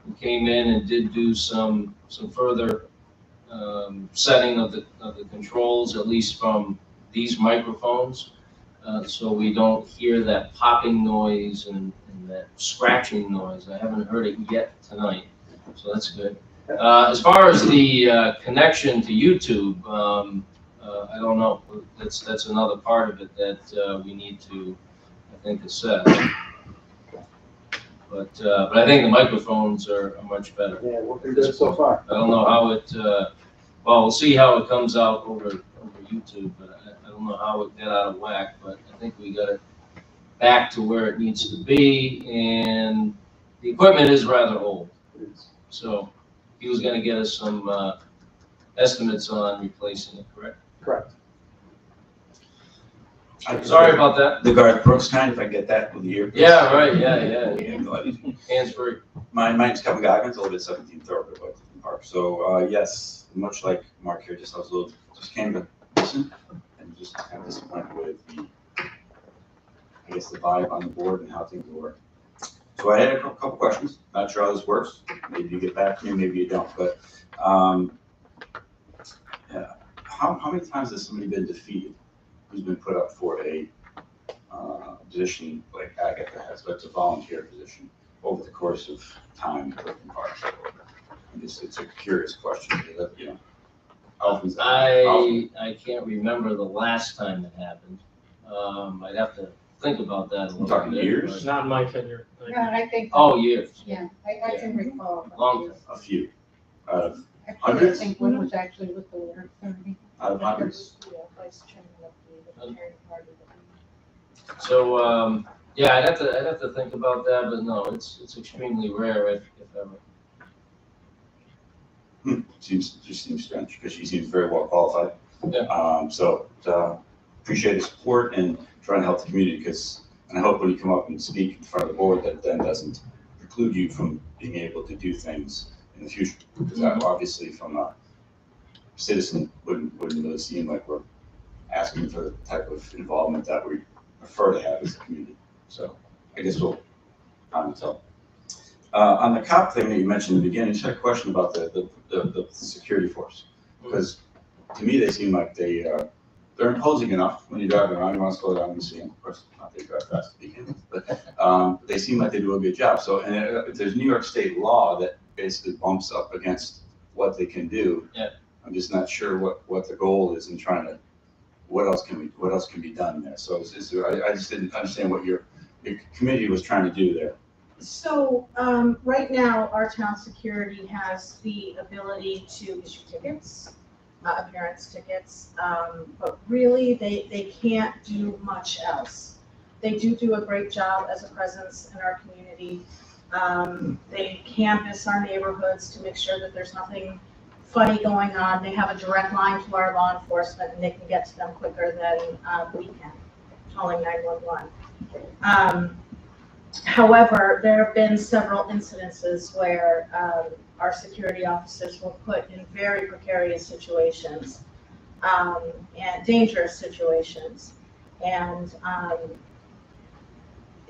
who came in and did do some further setting of the controls, at least from these microphones, so we don't hear that popping noise and that scratching noise. I haven't heard it yet tonight, so that's good. As far as the connection to YouTube, I don't know. That's another part of it that we need to, I think, assess. But I think the microphones are much better. Yeah, working good so far. I don't know how it. Well, we'll see how it comes out over YouTube, but I don't know how it got out of whack. But I think we got it back to where it needs to be, and the equipment is rather old. So he was going to get us some estimates on replacing it. Correct? Correct. Sorry about that. The Garth Brooks kind, if I get that with the ear. Yeah, right, yeah. Hands free. My name's Kevin Goggins, I live at 17th Thoroughfare by Clifton Park. So, yes, much like Mark here, just came to listen and just kind of disappointed with the vibe on the board and how things work. So I had a couple questions. Not sure how this works. Maybe you get back to me, maybe you don't. But yeah. How many times has somebody been defeated who's been put up for a position like Agatha has, but it's a volunteer position over the course of time in Clifton Park? It's a curious question. I can't remember the last time it happened. I'd have to think about that a little bit. Talking years? Not in my tenure. No, I think. Oh, years. Yeah, I can recall. Long time. A few. Out of Actually, I hundreds? think one was actually with the water authority. Out of hundreds? Vice chairman of the Libertarian Party. So, yeah, I'd have to think about that, but no, it's extremely rare if ever. Seems strange because she seems very well qualified. Yeah. So appreciate the support and trying to help the community and I hope when you come up and speak in front of the board that then doesn't preclude you from being able to do things in the future. Because that obviously from a citizen wouldn't really seem like we're asking for the type of involvement that we prefer to have as a community. So I guess we'll time to tell. On the cop thing that you mentioned in the beginning, I just had a question about the security force. Because to me, they seem like they're imposing enough when you drive around. You want to slow down and see them. Of course, not they drive fast to begin with, but they seem like they do a good job. So, and if there's New York State law that basically bumps up against what they can do. Yeah. I'm just not sure what the goal is in trying to, what else can be done there. So I just didn't understand what your committee was trying to do there. So, right now, our town security has the ability to issue tickets, appearance tickets, but really, they can't do much else. They do a great job as a presence in our community. They canvass our neighborhoods to make sure that there's nothing funny going on. They have a direct line to our law enforcement, and they can get to them quicker than we can, calling 911. However, there have been several incidences where our security officers were put in very precarious situations and dangerous situations, and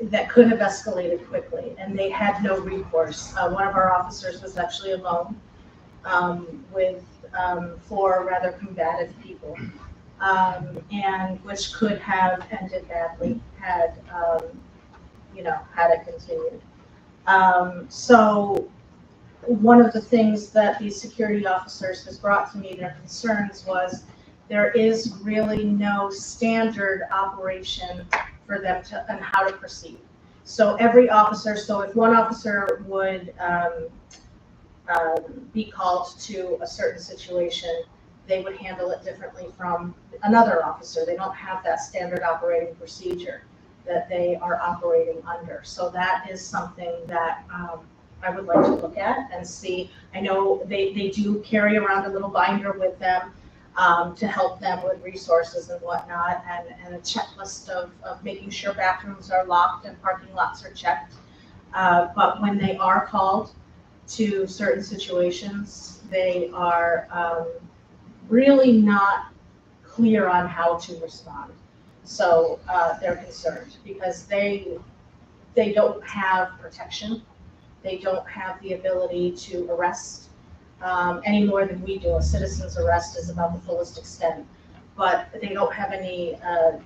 that could have escalated quickly, and they had no recourse. One of our officers was actually alone with 4 rather combative people. and which could have ended badly had, had it continued. So one of the things that the security officers has brought to me, their concerns was there is really no standard operation for them to, and how to proceed. So every officer, so if one officer would be called to a certain situation, they would handle it differently from another officer. They don't have that standard operating procedure that they are operating under. So that is something that I would like to look at and see. I know they do carry around a little binder with them to help them with resources and whatnot, and a checklist of making sure bathrooms are locked and parking lots are checked. But when they are called to certain situations, they are really not clear on how to respond. So they're concerned because they don't have protection. They don't have the ability to arrest any more than we do. A citizen's arrest is about the fullest extent, but they don't have any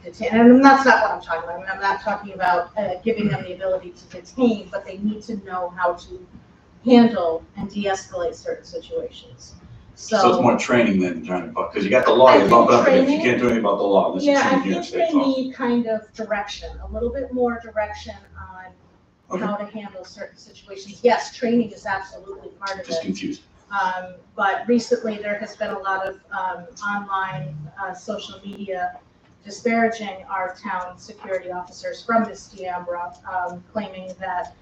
detain. And that's not what I'm talking about. I mean, I'm not talking about giving them the ability to detain, but they need to know how to handle and de-escalate certain situations. So it's more training than trying to bump, because you got the law, you bump it up, but you can't do anything about the law unless Yeah, I you think they need kind of direction, a little bit more direction on how to handle certain situations. Yes, training is absolutely part of it. Just confused. But recently there has been a lot of online social media disparaging our town security officers from Miss D'Ambra, claiming that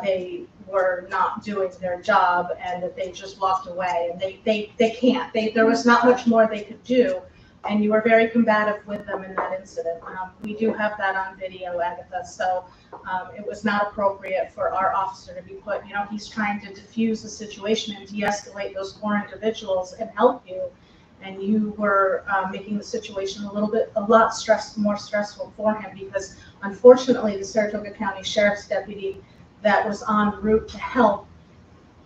they were not doing their job and that they just walked away, and they can't. There was not much more they could do, and you were very combative with them in that incident. We do have that on video, Agatha, so it was not appropriate for our officer to be put, he's trying to diffuse the situation and de-escalate those 4 individuals and help you, and you were making the situation a lot more stressful for him, because unfortunately the Saratoga County Sheriff's deputy that was en route to help,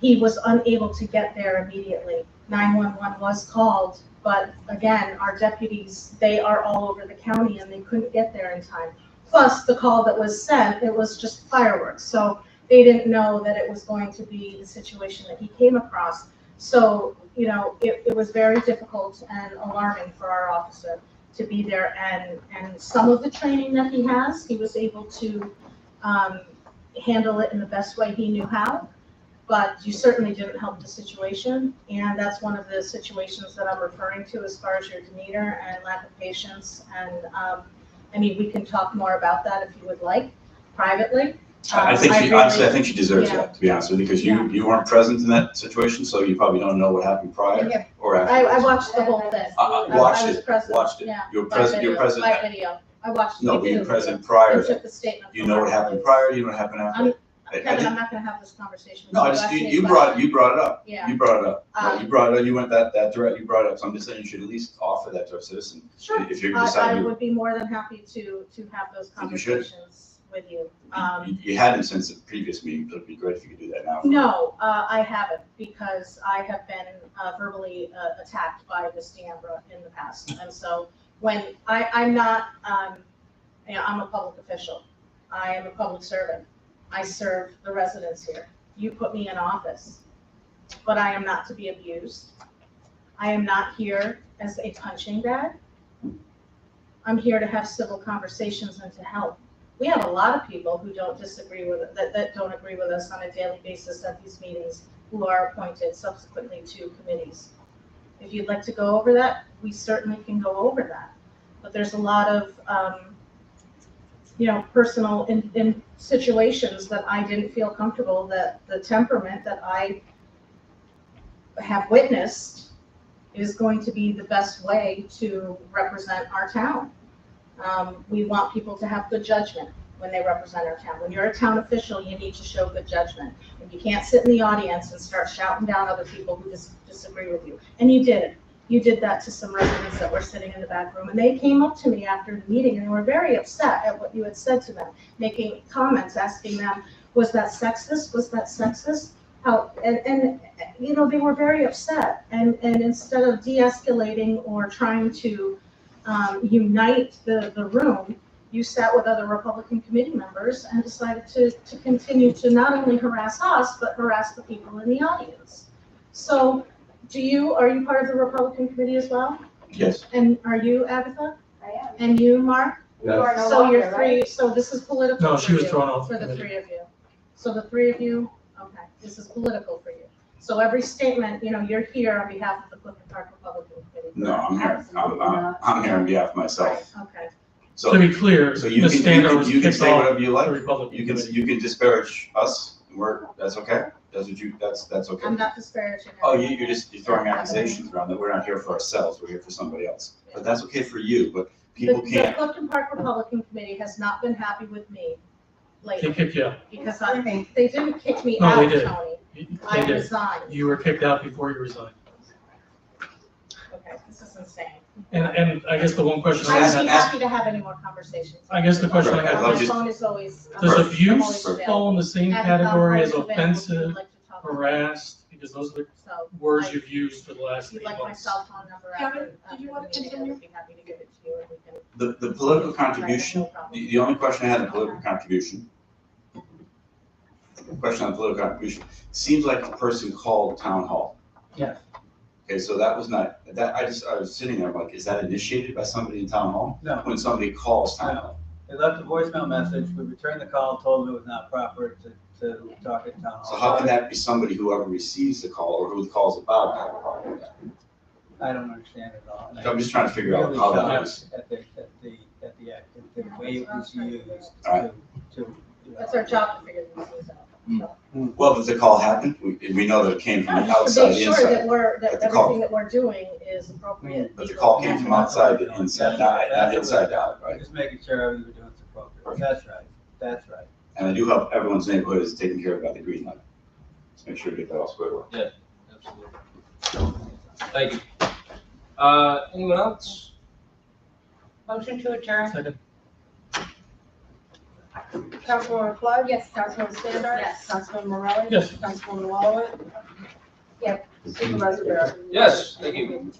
he was unable to get there immediately. 911 was called, but again, our deputies, they are all over the county and they couldn't get there in time. Plus the call that was sent, it was just fireworks. So they didn't know that it was going to be the situation that he came across. So, it was very difficult and alarming for our officer to be there, and some of the training that he has, he was able to handle it in the best way he knew how, but you certainly didn't help the situation, and that's one of the situations that I'm referring to as far as your demeanor and lack of patience. And we can talk more about that if you would like, privately. I think she deserves that, to be honest with you, because you weren't present in that situation, so you probably don't know what happened prior or after. I watched the whole thing. Watched it. Yeah, You were present. by video. I watched. No, but you were present prior. Took the statement. You know what happened prior. You know what happened after. Kevin, I'm not going to have this conversation with No, you brought it up. Yeah. You brought it up. You brought it up. You went that direct. You brought it up. So I'm just saying you should at least offer that to a citizen. Sure. If you're I deciding. would be more than happy to have those conversations with you. You hadn't since the previous meeting, but it'd be great if you could do that now. No, I haven't, because I have been verbally attacked by Miss D'Ambra in the past. And so when I'm not, I'm a public official. I am a public servant. I serve the residents here. You put me in office, but I am not to be abused. I am not here as a punching bag. I'm here to have civil conversations and to help. We have a lot of people who don't disagree with that don't agree with us on a daily basis at these meetings, who are appointed subsequently to committees. If you'd like to go over that, we certainly can go over that. But there's a lot of personal in situations that I didn't feel comfortable, that the temperament that I have witnessed is going to be the best way to represent our town. We want people to have good judgment when they represent our town. When you're a town official, you need to show good judgment. And you can't sit in the audience and start shouting down other people who disagree with you. And you did. You did that to some residents that were sitting in the back room, and they came up to me after the meeting and they were very upset at what you had said to them, making comments, asking them, was that sexist? Was that sexist? How, and they were very upset. And instead of de-escalating or trying to unite the room, you sat with other Republican committee members and decided to continue to not only harass us, but harass the people in the audience. So are you part of the Republican committee as well? Yes. And are you, Agatha? I am. And you, Mark? You are no So you're longer, three, right? so this is political No, for she was you, thrown off for the the committee. three of you. So the three of you, okay, this is political for you. So every statement, you're here on behalf of the Clifton Park Republican Committee. No, I'm here, I'm here on behalf of myself. Right, okay. So, To be clear, so you Ms. can, Stander was you can kicked say off whatever you the like. Republican You can, committee. you can disparage us, that's okay? That's what that's okay? I'm not disparaging. Oh, anyone. you're throwing accusations around that we're not here for ourselves, we're here for somebody else. But that's okay for you, but people The can't. Clifton Park Republican Committee has not been happy with me They lately, kicked you out. because they didn't kick me No, they out, did. Tony. They I did. resigned. You were kicked out before you resigned. Okay, this is insane. And I guess the one question I I'd be had, happy to have any more conversations. I guess the question I had My was- phone is always. does I'm abuse always available. fall in the same And, category as always available if you'd offensive, like to talk. harassed? Because those are the So, words you've used for the last if you'd 8 like my months. cell phone number Kevin, after did you the want to meeting, continue? I'd be happy to give it to you and we can. The political contribution, the only question I had on political contribution, question on political contribution, seems like the person called town hall. Yes. Okay, so that was not, I was sitting there, I'm like, is that initiated by somebody in town hall? No. When somebody calls town No. hall? They left a voicemail message, we returned the call, told them it was not proper to talk at town hall. So how can that be somebody whoever receives the call or who the call's about have a problem with that? I don't understand it at all. And So I'm just trying to figure out really how that shocked was. At the way it was used Alright. to. That's our job to figure these things out. Well, does the call happen? We know that it came from the To outside, make the sure inside. that But the call- everything that we're doing is appropriate. But the call came from outside the inside, not inside out, right? Just making sure everything we're doing is appropriate. That's right, that's right. And I do hope everyone's neighborhood is taken care of by the green light. Let's make sure we get that all squared away. Yeah, absolutely. Thank you. Anyone else? Motion to adjourn. Second. Councilwoman Flood? Yes. Councilwoman Stander? Yes. Councilman Morelli? Yes. Councilwoman Wallowit? Yes. Supervisor Barrett? Yes, thank you.